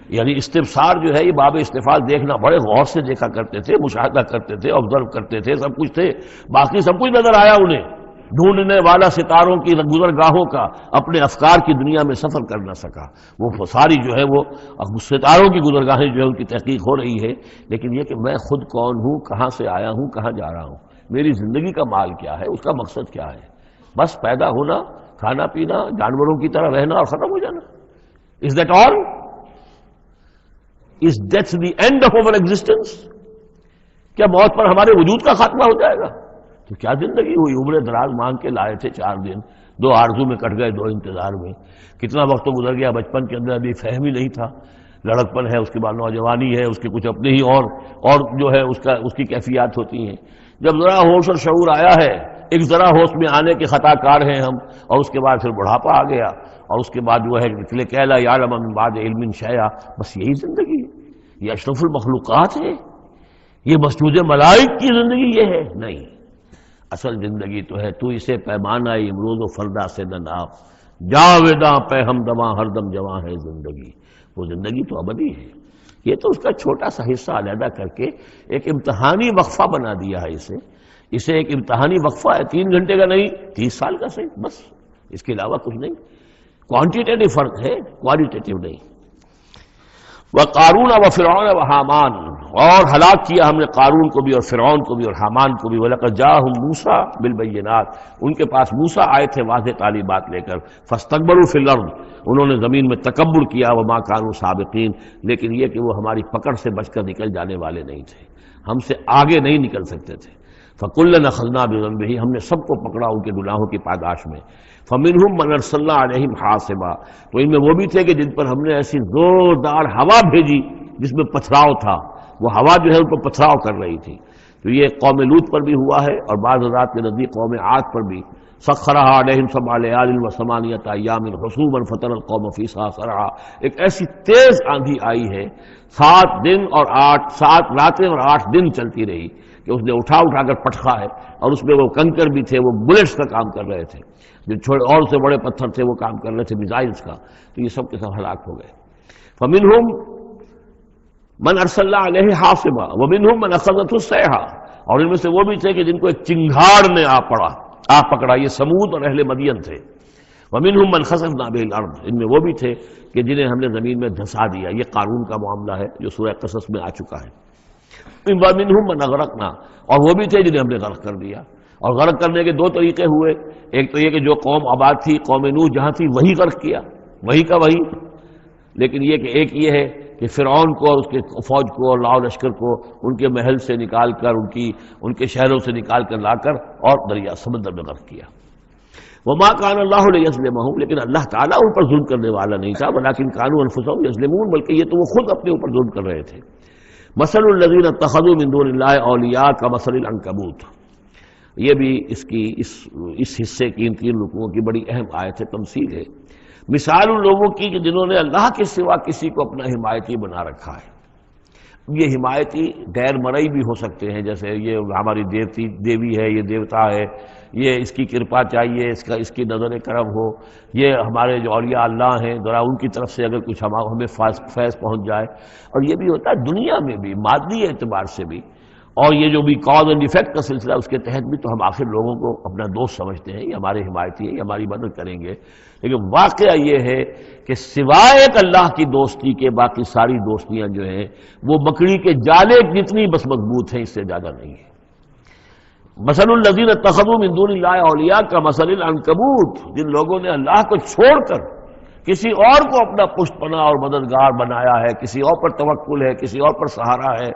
یعنی استبصار جو ہے یہ باب استفال، دیکھنا بڑے غور سے دیکھا کرتے تھے، مشاہدہ کرتے تھے، آبزرو کرتے تھے، سب کچھ تھے، باقی سب کچھ نظر آیا انہیں۔ ڈھونڈنے والا ستاروں کی گزرگاہوں کا اپنے افکار کی دنیا میں سفر کر نہ سکا، وہ ساری جو ہے وہ ستاروں کی گزرگاہیں جو ہے ان کی تحقیق ہو رہی ہے، لیکن یہ کہ میں خود کون ہوں، کہاں سے آیا ہوں، کہاں جا رہا ہوں، میری زندگی کا مال کیا ہے، اس کا مقصد کیا ہے، بس پیدا ہونا، کھانا پینا، جانوروں کی طرح رہنا اور ختم ہو جانا۔ Is that all? Is death the end of our existence? کیا موت پر ہمارے وجود کا خاتمہ ہو جائے گا؟ تو کیا زندگی ہوئی، عمر دراز مانگ کے لائے تھے 4 دن، 2 آرزو میں کٹ گئے، 2 انتظار میں، کتنا وقت تو گزر گیا، بچپن کے اندر ابھی فہم ہی نہیں تھا، لڑکپن ہے، اس کے بعد نوجوانی ہے، اس کے کچھ اپنے ہی اور جو ہے اس کی کیفیات ہوتی ہیں۔ جب ذرا ہوش اور شعور آیا ہے، ایک ذرا ہوش میں آنے کے خطا کار ہیں ہم، اور اس کے بعد پھر بڑھاپا آ گیا، اور اس کے بعد جو ہے نکلے کہلا یعلم من بعد علم شیئا، بس یہی زندگی ہے، یہ اشرف المخلوقات ہے، یہ مسجود ملائک کی زندگی یہ ہے؟ نہیں، اصل زندگی تو ہے تو اسے پیمانہ امروز و فردا سے نہ ناپ، جاویداں پہ ہم دواں ہر دم جواں ہے زندگی، وہ زندگی تو ابدی ہے۔ یہ تو اس کا چھوٹا سا حصہ علیحدہ کر کے ایک امتحانی وقفہ بنا دیا ہے، اسے ایک امتحانی وقفہ ہے، 3 گھنٹے کا نہیں، 30 سال کا صحیح، بس اس کے علاوہ کچھ نہیں، کوانٹیٹیو فرق ہے، کوالٹیٹیو نہیں۔ وَقَارُونَ وَفِرْعَوْنَ وَحَامَانَ، اور ہلاک کیا ہم نے قارون کو بھی اور فرعون کو بھی اور حامان کو بھی۔ وَلَقَدْ جَاءَهُم مُوسَىٰ بِالْبَيِّنَاتِ، ان کے پاس موسیٰ آئے تھے واضح تعلیمات لے کر۔ فَاسْتَكْبَرُوا فِي الْأَرْضِ، انہوں نے زمین میں تکبر کیا، وَمَا كَانُوا سَابِقِينَ، لیکن یہ کہ وہ ہماری پکڑ سے بچ کر نکل جانے والے نہیں تھے، ہم سے آگے نہیں نکل سکتے تھے۔ فَكُلًّا أَخَذْنَا بِذَنبِهِ، ہم نے سب کو پکڑا ان کے گناہوں کی پاداش میں۔ فَمِنْهُمْ مَنْ أَرْسَلْنَا عَلَيْهِمْ حَاصِبًا، تو ان میں وہ بھی تھے کہ جن پر ہم نے ایسی زوردار ہوا بھیجی جس میں پتھراؤ تھا، وہ ہوا جو ہے ان کو پتھراؤ کر رہی تھی۔ تو یہ قوم لوط پر بھی ہوا ہے، اور بعض حضرات کے نزدیک قوم عاد پر بھی۔ سخرها عليهم 7 ليال و8 أيام حسوما فترى القوم فيها صرعا، ایک ایسی تیز آندھی آئی ہے، 7 دن اور 7 راتیں اور 8 دن چلتی رہی کہ اس نے اٹھا کر پٹخا ہے، اور اس میں وہ کنکر بھی تھے، وہ بلٹس کا کام کر رہے تھے، جو چھوٹے اور سے بڑے پتھر تھے وہ کام کر رہے تھے میزائلز کا، تو یہ سب کے سب ہلاک ہو گئے۔ فمنهم من ارسلنا علیہ حاصبا ومنهم من اخذته الصیحہ، اور ان میں سے وہ بھی تھے کہ جن کو ایک چنگھاڑ نے آ پکڑا، یہ سمود اور اہل مدین تھے۔ ومنهم من خسفنا به الارض، ان میں وہ بھی تھے کہ جنہیں ہم نے زمین میں دھسا دیا، یہ قارون کا معاملہ ہے جو سورہ قصص میں آ چکا ہے۔ ومنهم من اغرقنا، اور وہ بھی تھے جنہیں ہم نے غرق کر دیا، اور غرق کرنے کے 2 طریقے ہوئے، ایک تو یہ کہ جو قوم آباد تھی، قوم نوح جہاں تھی وہی غرق کیا، وہی کا وہی، لیکن یہ کہ ایک یہ ہے کہ فرعون کو اور اس کے فوج کو اور لاؤ لشکر کو ان کے محل سے نکال کر، ان کے شہروں سے نکال کر لا کر اور دریا سمندر میں غرق کیا۔ وما كان الله ليظلمهم، لیکن اللہ تعالیٰ ان پر ظلم کرنے والا نہیں تھا، ولكن كانوا انفسهم يظلمون، بلکہ یہ تو وہ خود اپنے اوپر ظلم کر رہے تھے۔ مثل الذين اتخذوا من دون الله اولیاء كمثل العنكبوت، یہ بھی اس حصے کی ان 3 رکوعوں کی بڑی اہم آیت ہے، تمثیل ہے، مثال ان لوگوں کی کہ جنہوں نے اللہ کے سوا کسی کو اپنا حمایتی بنا رکھا ہے۔ یہ حمایتی غیر مرئی بھی ہو سکتے ہیں، جیسے یہ ہماری دیوی ہے، یہ دیوتا ہے، یہ اس کی کرپا چاہیے، اس کی نظر کرم ہو، یہ ہمارے جو اولیاء اللہ ہیں ذرا ان کی طرف سے اگر کچھ ہمیں فیض پہنچ جائے۔ اور یہ بھی ہوتا ہے دنیا میں بھی، مادی اعتبار سے بھی، اور یہ جو بھی کاز اینڈ ایفیکٹ کا سلسلہ اس کے تحت بھی تو ہم آخر لوگوں کو اپنا دوست سمجھتے ہیں، یہ ہمارے حمایتی ہے، یہ ہماری مدد کریں گے، لیکن واقعہ یہ ہے کہ سوائے ایک اللہ کی دوستی کے باقی ساری دوستیاں جو ہیں وہ مکڑی کے جالے جتنی بس مضبوط ہیں، اس سے زیادہ نہیں ہے۔ مثل الذین اتخذوا من دون اللہ اولیاء کمثل العنکبوت، جن لوگوں نے اللہ کو چھوڑ کر کسی اور کو اپنا پشت پناہ اور مددگار بنایا ہے، کسی اور پر توکل ہے، کسی اور پر سہارا ہے،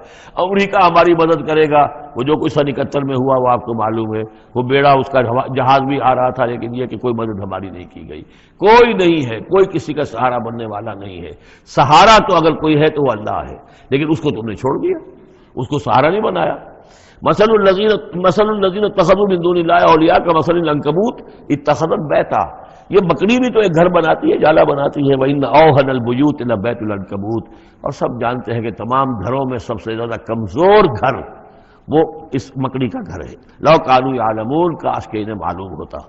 امریکہ ہماری مدد کرے گا، وہ جو کچھ 71 میں ہوا وہ آپ کو معلوم ہے، وہ بیڑا اس کا جہاز بھی آ رہا تھا، لیکن یہ کہ کوئی مدد ہماری نہیں کی گئی، کوئی نہیں ہے، کوئی کسی کا سہارا بننے والا نہیں ہے۔ سہارا تو اگر کوئی ہے تو وہ اللہ ہے، لیکن اس کو تم نے چھوڑ دیا، اس کو سہارا نہیں بنایا۔ مثل الذین اتخذوا من دون اللہ اولیاء کمثل العنکبوت اتخذت بیتا، یہ بکری بھی تو ایک گھر بناتی ہے، جالا بناتی ہے، وَإِنَّ أَوْهَنَ الْبُيُوتِ لَبَيْتُ الْعَنكَبُوتِ، اور سب جانتے ہیں کہ تمام گھروں میں سب سے زیادہ کمزور گھر وہ اس مکڑی کا گھر ہے۔ لَوْ كَانُوا يَعْلَمُونَ، کاش کہ انہیں معلوم ہوتا۔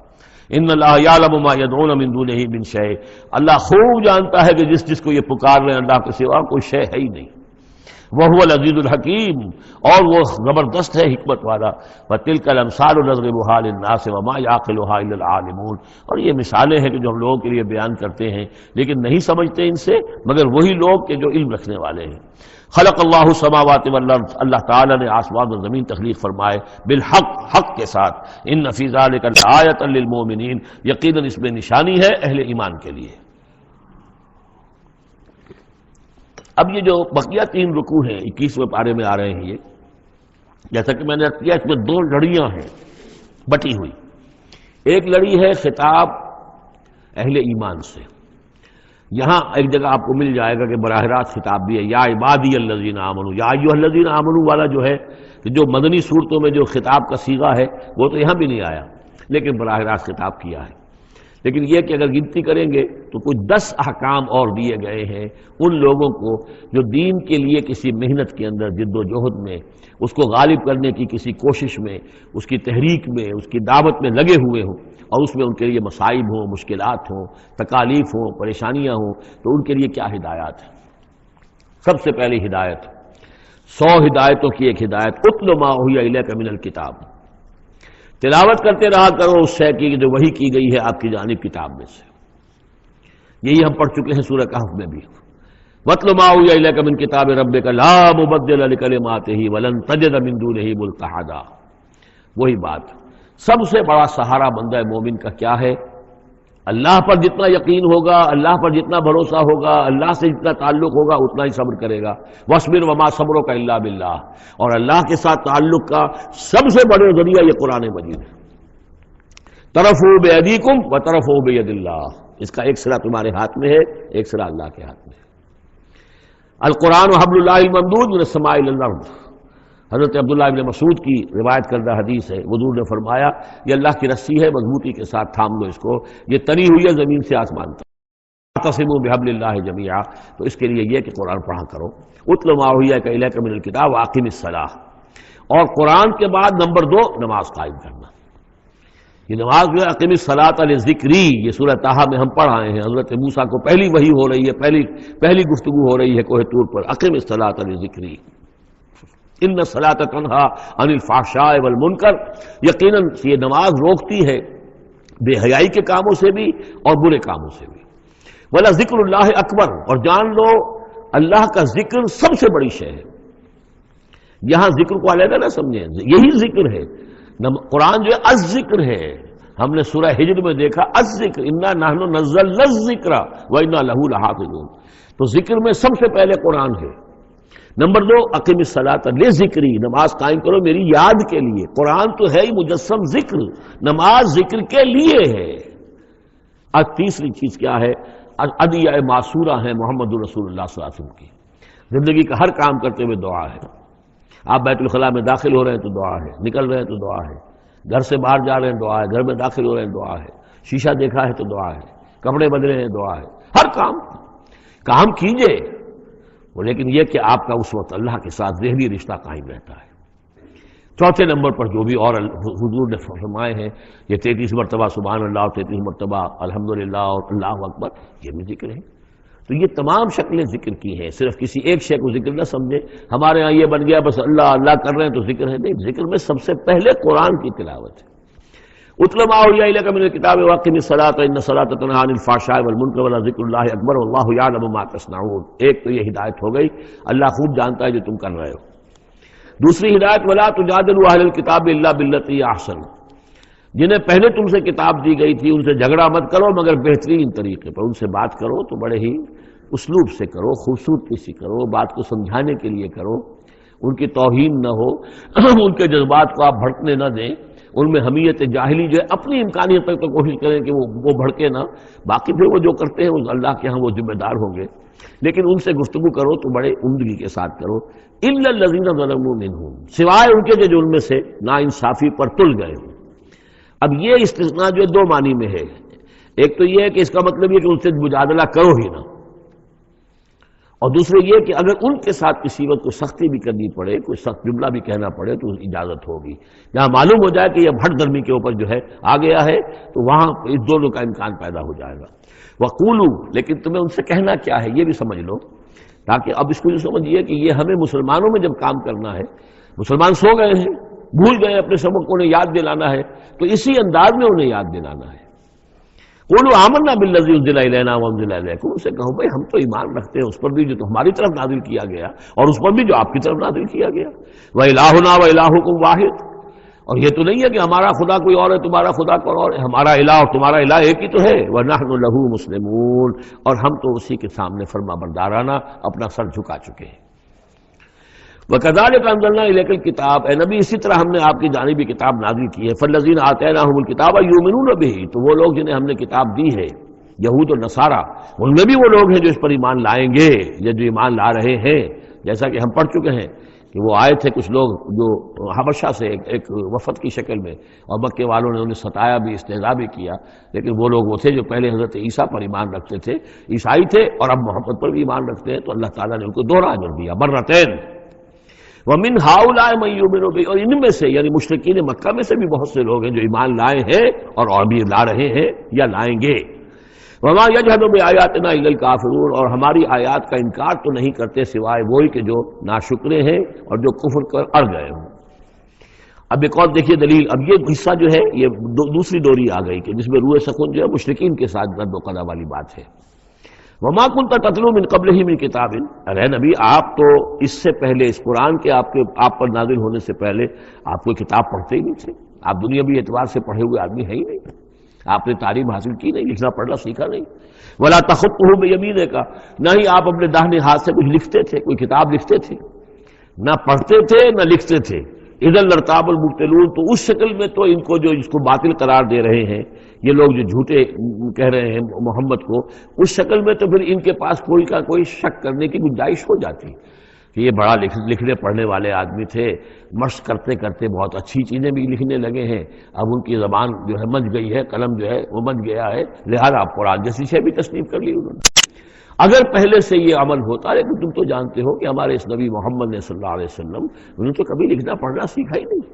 ان اللہ یعلم ما يدعون من دونه من شیء، اللہ خوب جانتا ہے کہ جس کو یہ پکار رہے ہیں اللہ کے سوا کوئی شے ہے ہی نہیں۔ وهو العزیز الحکیم، اور وہ زبردست ہے حکمت والا۔ وتلك الامثال نضربها للناس وما يعقلها الا العالمون، اور یہ مثالیں ہیں کہ جو ہم لوگوں کے لیے بیان کرتے ہیں لیکن نہیں سمجھتے ان سے مگر وہی لوگ کہ جو علم رکھنے والے ہیں۔ خلق اللہ السماوات والارض، اللہ تعالیٰ نے آسمان و زمین تخلیق فرمائے بالحق، حق کے ساتھ۔ ان فی ذلک لآیۃ للمؤمنین، یقیناً اس میں نشانی ہے اہل ایمان کے لیے۔ اب یہ جو بقیہ 3 رکوع ہیں 21ویں پارے میں آ رہے ہیں، یہ جیسا کہ میں نے کیا اس میں 2 لڑیاں ہیں بٹی ہوئی۔ ایک لڑی ہے خطاب اہل ایمان سے، یہاں ایک جگہ آپ کو مل جائے گا کہ براہ راست خطاب بھی ہے، یا عبادی الذین آمنوا، یا ایھا الذین آمنوا والا جو ہے کہ جو مدنی صورتوں میں جو خطاب کا صیغہ ہے وہ تو یہاں بھی نہیں آیا لیکن براہ راست خطاب کیا ہے۔ لیکن یہ کہ اگر گنتی کریں گے تو کچھ 10 احکام اور دیے گئے ہیں ان لوگوں کو جو دین کے لیے کسی محنت کے اندر جد و جہد میں، اس کو غالب کرنے کی کسی کوشش میں، اس کی تحریک میں، اس کی دعوت میں لگے ہوئے ہوں، اور اس میں ان کے لیے مصائب ہوں، مشکلات ہوں، تکالیف ہوں، پریشانیاں ہوں، تو ان کے لیے کیا ہدایات ہے؟ سب سے پہلی ہدایت 100 ہدایتوں کی ایک ہدایت، اتل ما اوحی الیک من الکتاب، تلاوت کرتے رہا کرو اس شے کی جو وحی کی گئی ہے آپ کی جانب کتاب میں سے۔ یہی ہم پڑھ چکے ہیں سورہ کہف میں بھی، وَاتْلُ مَا أُوحِیَ إِلَيْكَ مِنْ كِتَابِ رَبِّكَ لَا مُبَدِّلَ لِكَلِمَاتِهِ وَلَن تَجِدَ مِن دُونِهِ مُلْتَحَدًا۔ وہی بات، سب سے بڑا سہارا بندہ مومن کا کیا ہے؟ اللہ پر جتنا یقین ہوگا، اللہ پر جتنا بھروسہ ہوگا، اللہ سے جتنا تعلق ہوگا اتنا ہی صبر کرے گا۔ وَاصْبِرْ وَمَا صَبْرُكَ إِلَّا بِاللَّهِ، اور اللہ کے ساتھ تعلق کا سب سے بڑے ذریعہ یہ قرآن مجید ہے۔ طرفوا بِأَيْدِيكُمْ وَطَرَفُوا بِيَدِ اللَّهِ، اس کا ایک سرا تمہارے ہاتھ میں ہے، ایک سرا اللہ کے ہاتھ میں ہے۔ القرآن حبل اللہ الممدود من السماء إلى الأرض، حضرت عبداللہ ابن مسعود کی روایت کردہ حدیث ہے، حضور نے فرمایا یہ اللہ کی رسی ہے، مضبوطی کے ساتھ تھام لو اس کو، یہ تنی ہوئی ہے زمین سے آسمان تک۔ واعتصموا بحبل اللہ جميعا، تو اس کے لیے یہ کہ قرآن پڑھا کرو۔ اتل ما اوحی الیک من الکتاب واقم الصلاۃ، اور قرآن کے بعد نمبر 2 نماز قائم کرنا۔ یہ نماز جو ہے اقم الصلاۃ لذکری، یہ سورہ طٰہٰ میں ہم پڑھ آئے ہیں، حضرت موسیٰ کو پہلی وحی ہو رہی ہے، پہلی گفتگو ہو رہی ہے کوہ طور پر، اقم الصلاۃ لذکری ان الصلاۃ تنہی عن الفحشاء والمنکر، یقیناً یہ نماز روکتی ہے بے حیائی کے کاموں سے بھی اور برے کاموں سے بھی۔ وَلَذِکْرُ اللَّهِ اکبر، اور جان لو اللہ کا ذکر سب سے بڑی شے ہے۔ یہاں ذکر کو علیحدہ نہ سمجھیں، یہی ذکر ہے، قرآن جو ہے الذکر ہے۔ ہم نے سورہ ہجر میں دیکھا الذکر، انا نحن نزلنا الذکر وانا لہ لحافظون، تو ذکر میں سب سے پہلے قرآن ہے۔ نمبر 2 اقم الصلاۃ لذکری، نماز قائم کرو میری یاد کے لیے۔ قرآن تو ہے ہی مجسم ذکر، نماز ذکر کے لیے ہے۔ اور تیسری چیز کیا ہے؟ ادعیہ معصورہ ہیں محمد رسول اللہ صلی اللہ علیہ وسلم کی، زندگی کا ہر کام کرتے ہوئے دعا ہے۔ آپ بیت الخلاء میں داخل ہو رہے ہیں تو دعا ہے، نکل رہے ہیں تو دعا ہے، گھر سے باہر جا رہے ہیں دعا ہے، گھر میں داخل ہو رہے ہیں دعا ہے، شیشہ دیکھا ہے تو دعا ہے، کپڑے بدلے ہیں دعا ہے، ہر کام کیجئے وہ، لیکن یہ کہ آپ کا اس وقت اللہ کے ساتھ ذہنی رشتہ قائم رہتا ہے۔ چوتھے نمبر پر جو بھی اور حضور نے فرمائے ہیں، یہ 33 مرتبہ سبحان اللہ، 33 مرتبہ الحمدللہ اور اللہ اکبر، یہ بھی ذکر ہے۔ تو یہ تمام شکلیں ذکر کی ہیں، صرف کسی ایک شے کو ذکر نہ سمجھے ہمارے ہاں یہ بن گیا بس اللہ اللہ کر رہے ہیں تو ذکر ہے، نہیں، ذکر میں سب سے پہلے قرآن کی تلاوت ہے۔ اتل ما اوحی الیک من الکتاب واقم الصلاۃ ان الصلاۃ تنہی عن الفحشاء والمنکر ولذکر اللہ اکبر واللہ یعلم ما تصنعون۔ ایک تو یہ ہدایت ہو گئی، اللہ خوب جانتا ہے جو تم کر رہے ہو۔ دوسری ہدایت ولا تجادلوا اہل الکتاب الا باللتی ہی احسن، جنہیں پہلے تم سے کتاب دی گئی تھی ان سے جھگڑا مت کرو مگر بہترین طریقے پر، ان سے بات کرو تو بڑے ہی اسلوب سے کرو، خوبصورتی سے کرو، بات کو سمجھانے کے لیے کرو، ان کی توہین نہ ہو، ان کے جذبات کو آپ بھڑکنے نہ دیں، ان میں حمیت جاہلی جو ہے اپنی امکانیت تک تو کوشش کریں کہ وہ بھڑکے نہ، باقی پھر وہ جو کرتے ہیں وہ اللہ کے ہاں وہ ذمہ دار ہوں گے، لیکن ان سے گفتگو کرو تو بڑے عمدگی کے ساتھ کرو۔ الا الذین ظلموا منہم، سوائے ان کے جو ان میں سے نا انصافی پر تل گئے ہوں۔ اب یہ استثناء جو دو معنی میں ہے، ایک تو یہ ہے کہ اس کا مطلب یہ کہ ان سے مجادلہ کرو ہی نہ، اور دوسرے یہ کہ اگر ان کے ساتھ کسی وقت کوئی سختی بھی کرنی پڑے، کوئی سخت جملہ بھی کہنا پڑے تو اجازت ہوگی، جہاں معلوم ہو جائے کہ یہ ہٹ درمی کے اوپر جو ہے آ گیا ہے تو وہاں اس دونوں کا امکان پیدا ہو جائے گا۔ وَقُولُوا، لیکن تمہیں ان سے کہنا کیا ہے یہ بھی سمجھ لو، تاکہ اب اس کو یہ سمجھیے کہ یہ ہمیں مسلمانوں میں جب کام کرنا ہے، مسلمان سو گئے ہیں، بھول گئے اپنے سبق کو، انہیں یاد دلانا ہے تو اسی انداز میں انہیں یاد دلانا ہے۔ قولوا آمنا بالذی انزل الینا وانزل الیکم، ان سے کہو بھائی ہم تو ایمان رکھتے ہیں اس پر بھی جو تمہاری طرف نازل کیا گیا اور اس پر بھی جو آپ کی طرف نازل کیا گیا۔ وَإِلَٰهُنَا وَإِلَٰهُكُمْ وَاحِدٌ، اور یہ تو نہیں ہے کہ ہمارا خدا کوئی اور ہے تمہارا خدا کوئی اور ہے، ہمارا الہ اور تمہارا الہ ایک ہی تو ہے۔ وَنَحْنُ لَهُ مُسْلِمُونَ، اور ہم تو اسی کے سامنے فرما بردارانہ اپنا سر جھکا چکے ہیں۔ وَكَذَلِكَ أَنزَلْنَا إِلَيْكَ الْكِتَابَ، اے نبی اسی طرح ہم نے آپ کی جانب بھی کتاب نازل کی ہے۔ فَالَّذِينَ آتَيْنَاهُمُ الْكِتَابَ يُؤْمِنُونَ بِهِ، تو وہ لوگ جنہیں ہم نے کتاب دی ہے، یہود اور نصارہ، ان میں بھی وہ لوگ ہیں جو اس پر ایمان لائیں گے یا جو ایمان لا رہے ہیں، جیسا کہ ہم پڑھ چکے ہیں کہ وہ آئے تھے کچھ لوگ جو حبشہ سے ایک وفد کی شکل میں، اور مکے والوں نے انہیں ستایا بھی، استہزاء بھی کیا، لیکن وہ لوگ وہ تھے جو پہلے حضرت عیسیٰ پر ایمان رکھتے تھے، عیسائی تھے، اور اب محمد پر بھی ایمان رکھتے ہیں، تو اللہ تعالیٰ نے ان کو دوہرا اجر دیا، مرتين۔ وَمِنْ هَؤُلَاءِ مَن يُؤْمِنُ بِهِ، اور ان میں سے یعنی مشرکین مکہ میں سے بھی بہت سے لوگ ہیں جو ایمان لائے ہیں اور بھی لا رہے ہیں یا لائیں گے۔ وَمَا يَجْحَدُ بِآيَاتِنَا إِلَّا الْكَافِرُونَ، اور ہماری آیات کا انکار تو نہیں کرتے سوائے وہی کہ جو ناشکرے ہیں اور جو کفر کر اڑ گئے ہوں۔ اب ایک اور دیکھیے دلیل، اب یہ حصہ جو ہے یہ دوسری ڈوری آ گئی کہ جس میں روح سکون جو ہے مشرکین کے ساتھ رد و قضا والی بات ہے۔ وَمَا كُنْتَ تَتْلُو مِن قَبْلِهِ مِن كِتَابٍ، ارے نبی آپ تو اس سے پہلے، اس قرآن کے آپ پر نازل ہونے سے پہلے آپ کوئی کتاب پڑھتے ہی نہیں تھے، آپ دنیاوی اعتبار سے پڑھے ہوئے آدمی ہے ہی نہیں، آپ نے تعلیم حاصل کی نہیں، لکھنا پڑھنا سیکھا نہیں۔ وَلَا تَخُطُّهُ بِيَمِينِكَ، نہ ہی آپ اپنے داہنے ہاتھ سے کچھ لکھتے تھے، کوئی کتاب لکھتے تھے، نہ پڑھتے تھے نہ لکھتے تھے۔ اِذًا لَارْتَابَ الْمُبْطِلُونَ، تو اس شکل میں تو ان کو جو اس کو باطل قرار دے رہے ہیں یہ لوگ جو جھوٹے کہہ رہے ہیں محمد کو، اس شکل میں تو پھر ان کے پاس کوئی کا کوئی شک کرنے کی گنجائش ہو جاتی کہ یہ بڑا لکھنے پڑھنے والے آدمی تھے، مشق کرتے کرتے بہت اچھی چیزیں بھی لکھنے لگے ہیں، اب ان کی زبان جو ہے مچ گئی ہے، قلم جو ہے وہ مچ گیا ہے، لہذا قرآن جیسی شے بھی تصنیف کر لی انہوں نے۔ اگر پہلے سے یہ عمل ہوتا، لیکن تم تو جانتے ہو کہ ہمارے اس نبی محمد نے صلی اللہ علیہ وسلم انہوں نے تو کبھی لکھنا پڑھنا سیکھا ہی نہیں۔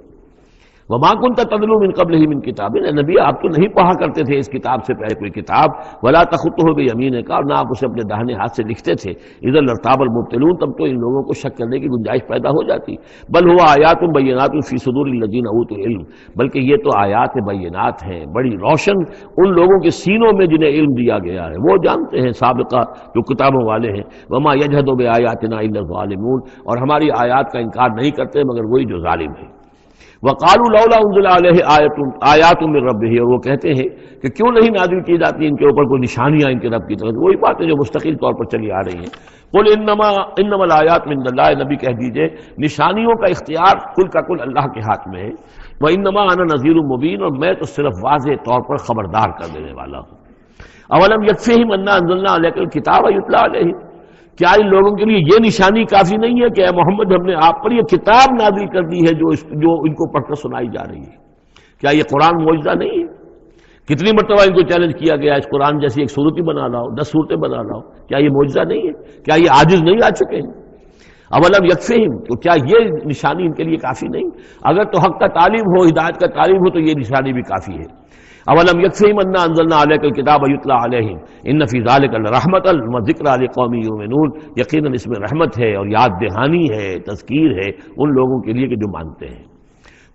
وَمَا كُنْتَ تَتْلُو مِن قَبْلِهِ مِن كِتَابٍ، اے نبی آپ تو نہیں پڑھا کرتے تھے اس کتاب سے پہلے کوئی کتاب۔ وَلَا تَخُطُّهُ بِيَمِينِكَ، اور نہ آپ اسے اپنے داہنے ہاتھ سے لکھتے تھے۔ اِذًا لَارْتَابَ الْمُبْطِلُونَ، تب تو ان لوگوں کو شک کرنے کی گنجائش پیدا ہو جاتی۔ بل هُوَ آیات بینات فی صدور الذین اوتوا العلم، بلکہ یہ تو آیات بینات ہیں بڑی روشن ان لوگوں کے سینوں میں جنہیں علم دیا گیا ہے، وہ جانتے ہیں سابقہ جو کتابوں والے ہیں۔ وَمَا يَجْحَدُ بِآیاتِنَا إِلَّا الظَّالِمُونَ، اور ہماری آیات کا انکار نہیں کرتے مگر وہی جو ظالم ہیں۔ وَقَالُوا لَوْلَا أُنزِلَ عَلَيْهِ آیَاتٌ مِّن رَّبِّهِ، اور وہ کہتے ہیں کہ کیوں نہیں نازل کی جاتی ان کے اوپر کوئی نشانیاں ان کے رب کی طرف، وہی باتیں جو مستقل طور پر چلی آ رہی ہیں۔ قُلْ إِنَّمَا الْآيَاتُ مِنَ اللَّهِ، نبی کہہ دیجئے نشانیوں کا اختیار کل کا کل اللہ کے ہاتھ میں ہے۔ وَإِنَّمَا أَنَا نَذِيرٌ مُّبِينٌ، اور میں تو صرف واضح طور پر خبردار کر دینے والا ہوں۔ أَوَلَمْ يَكْفِهِمْ أَنَّا أَنزَلْنَا عَلَيْكَ الْكِتَابَ يُتْلَىٰ عَلَيْهِمْ، کیا ان لوگوں کے لیے یہ نشانی کافی نہیں ہے کہ اے محمد ہم نے آپ پر یہ کتاب نازل کر دی ہے جو ان کو پڑھ کر سنائی جا رہی ہے؟ کیا یہ قرآن معجزہ نہیں ہے؟ کتنی مرتبہ ان کو چیلنج کیا گیا اس قرآن جیسی ایک صورت ہی بنا لاؤ، 10 صورتیں بنا لاؤ، کیا یہ معجزہ نہیں ہے؟ کیا یہ عاجز نہیں آ چکے ہیں؟ اولم یکفہم، تو کیا یہ نشانی ان کے لیے کافی نہیں؟ اگر تو حق کا طالب ہو، ہدایت کا طالب ہو تو یہ نشانی بھی کافی ہے۔ اولم یکفہم انا انزلنا علیک الکتاب یتلی علیہم ان فی ذلک لرحمۃ وذکری لقوم یؤمنون، یقیناً اس میں رحمت ہے اور یاد دہانی ہے، تذکیر ہے ان لوگوں کے لیے کہ جو مانتے ہیں۔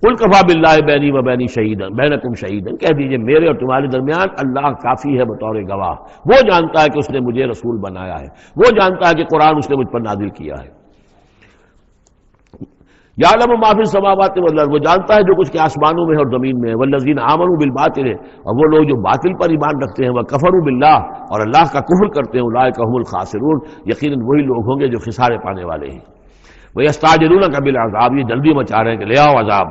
قل کفی باللہ بینی و بین شہیدا بینکم شہیدا، کہہ دیجئے میرے اور تمہارے درمیان اللہ کافی ہے بطور گواہ، وہ جانتا ہے کہ اس نے مجھے رسول بنایا ہے، وہ جانتا ہے کہ قرآن اس نے مجھ پر نازل کیا ہے۔ یعلم ما فی السماوات والارض، وہ جانتا ہے جو کچھ کے آسمانوں میں ہے اور زمین میں ہے۔ والذین آمنوا بالباطل، اور وہ لوگ جو باطل پر ایمان رکھتے ہیں، وکفروا باللہ، اور اللہ کا کفر کرتے ہیں، اولئک هم الخاسرون، یقیناً وہی لوگ ہوں گے جو خسارے پانے والے ہیں۔ ویستعجلونک بالعذاب، یہ جلدی مچا رہے ہیں کہ لے آؤ عذاب۔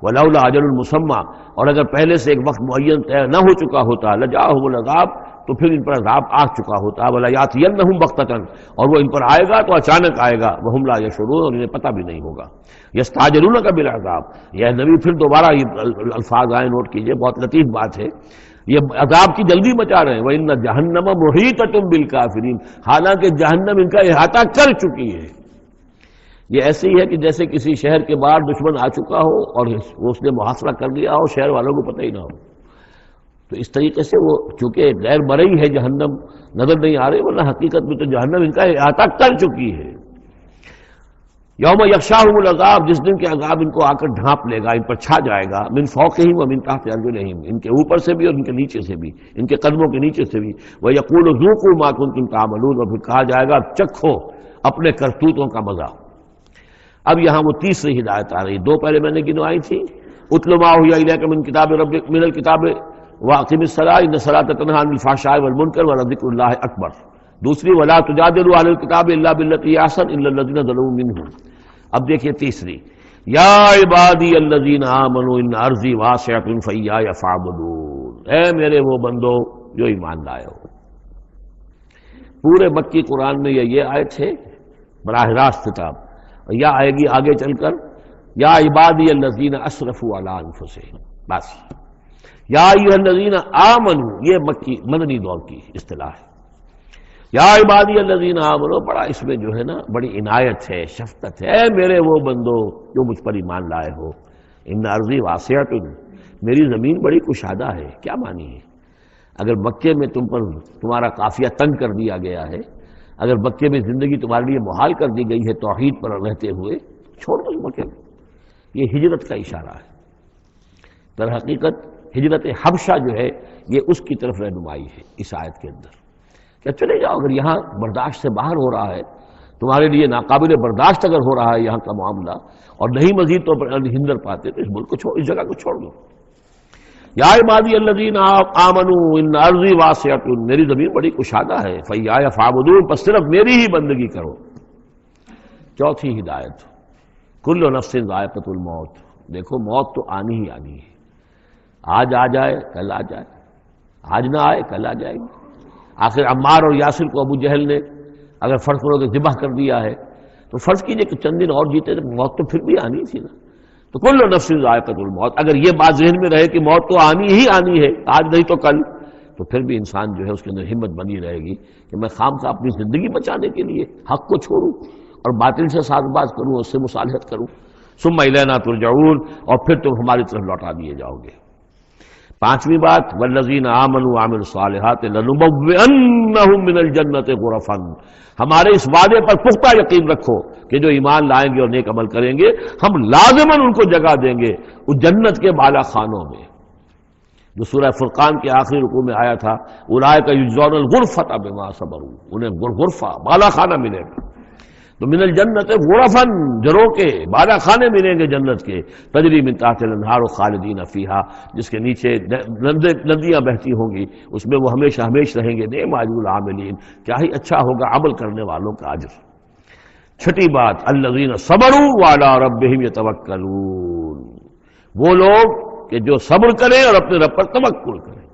ولولا اجل مسمى، اور اگر پہلے سے ایک وقت معین طے نہ ہو چکا ہوتا لجاءہم العذاب، تو پھر ان پر عذاب آ چکا ہوتا، ولا یاتینہم بغتۃ، اور وہ ان پر آئے گا تو اچانک آئے گا، وہم لا یشعرون، اور انہیں پتہ بھی نہیں ہوگا۔ یستعجلونک بالعذاب، یہ نبی پھر دوبارہ یہ الفاظ آئے، نوٹ کیجئے، بہت لطیف بات ہے، یہ عذاب کی جلدی مچا رہے ہیں، وَإِنَّ جَهَنَّمَ مُحِيطَةٌ بِالْكَافِرِينَ، حالانکہ جہنم ان کا احاطہ کر چکی ہے۔ یہ ایسے ہی ہے کہ جیسے کسی شہر کے باہر دشمن آ چکا ہو اور اس نے محاصرہ کر لیا ہو، شہر والوں کو پتہ ہی نہ ہو، تو اس طریقے سے وہ چونکہ غیر مرئی ہے جہنم، نظر نہیں آ رہی، ورنہ حقیقت میں تو جہنم ان کا احاطہ کر چکی ہے۔ یوم یغشاہم العذاب، جس دن کے عذاب ان کو آ کر ڈھانپ لے گا، ان پر چھا جائے گا، من فوقہم ومن تحت ارجلہم، ان کے اوپر سے بھی اور ان کے نیچے سے بھی، ان کے قدموں کے نیچے سے بھی، ویقول ذوقوا ما کنتم تعملون، اور پھر کہا جائے گا چکھو اپنے کرتوتوں کا مزہ۔ اب یہاں وہ تیسری ہدایت آ رہی، دو پہلے میں نے گنوائی تھی، اتل ما اوحی الیک من کتاب ربک من الکتاب واقم الصلاۃ ان الصلاۃ تنہی عن الفحشاء والمنکر ولذکر اللہ اکبر، دوسری ولا تجادلوا اہل الکتاب الا بالتی ہی احسن الا الذین ظلموا منہم۔ اب دیکھیے تیسری، یا عبادی الذین آمنوا ان ارضی واسعۃ فایایا فاعبدون، اے میرے وہ بندو جو ایمان لائے ہو۔ پورے مکی قرآن میں یہ آیت ہے براہ راست خطاب، یا آئے گی آگے چل کر یا عبادی الذین اسرفوا علی انفسہم، بس یا ایھا الذین آمنوا، یہ مکی مدنی دور کی اصطلاح ہے۔ یا عبادی الذین آمنوا، بڑا اس میں جو ہے نا بڑی عنایت ہے، شفقت ہے، اے میرے وہ بندو جو مجھ پر ایمان لائے ہو، ان ارضی واسعۃ، میری زمین بڑی کشادہ ہے۔ کیا معنی ہے؟ اگر مکے میں تم پر تمہارا قافیہ تنگ کر دیا گیا ہے، اگر مکے میں زندگی تمہارے لیے محال کر دی گئی ہے توحید پر رہتے ہوئے، چھوڑ دو مکے میں، یہ ہجرت کا اشارہ ہے۔ در حقیقت ہجرت حبشہ جو ہے یہ اس کی طرف رہنمائی ہے اس آیت کے اندر، کہ چلے جاؤ، اگر یہاں برداشت سے باہر ہو رہا ہے، تمہارے لیے ناقابل برداشت اگر ہو رہا ہے یہاں کا معاملہ، اور نہیں مزید طور پر ہندر پاتے، تو اس ملک کو چھوڑ، اس جگہ کو چھوڑ دو۔ یا عبادی الذین آمنوا ان ارضی واسعۃ، میری زمین بڑی کشادہ ہے، فایایا فاعبدون، بس صرف میری ہی بندگی کرو۔ چوتھی ہدایت، کل نفس ذائقۃ الموت، دیکھو موت تو آنی ہی آنی ہے، آج آ جائے کل آ جائے، آج نہ آئے کل آ جائے گی۔ آخر عمار اور یاسر کو ابو جہل نے اگر فرض کرو کہ ذبح کر دیا ہے، تو فرض کیجئے کہ چند دن اور جیتے تو موت تو پھر بھی آنی تھی نا۔ تو کل نفس ذائقۃ الموت، اگر یہ بات ذہن میں رہے کہ موت تو آنی ہی آنی ہے، آج نہیں تو کل، تو پھر بھی انسان جو ہے اس کے اندر ہمت بنی رہے گی کہ میں خام خواہ اپنی زندگی بچانے کے لیے حق کو چھوڑوں اور باطل سے ساز باز کروں، اس سے مصالحت کروں۔ ثم الینا ترجعون، اور پھر تم ہماری طرف لوٹا دیے جاؤ گے۔ پانچویں بات، والذین آمنوا وعملوا الصالحات لنبوئنہم من الجنۃ غرفا، ہمارے اس وعدے پر پختہ یقین رکھو کہ جو ایمان لائیں گے اور نیک عمل کریں گے، ہم لازماً ان کو جگہ دیں گے اس جنت کے بالا خانوں میں، جو سورہ فرقان کے آخری رکوع میں آیا تھا، اولئک یجزون الغرفۃ بما صبروا، انہیں غرفہ بالا خانہ ملے گا۔ تو من الجنت غرفا، جروں کے بالا خانے ملیں گے جنت کے، تجری من تحت الانہار خالدین فیہا، جس کے نیچے ندیاں بہتی ہوں گی، اس میں وہ ہمیشہ ہمیشہ رہیں گے۔ نعم اجر العاملین، کیا ہی اچھا ہوگا عمل کرنے والوں کا اجر۔ چھٹی بات، الذین صبروا وعلی ربہم یتوکلون، وہ لوگ کہ جو صبر کریں اور اپنے رب پر توکل کریں۔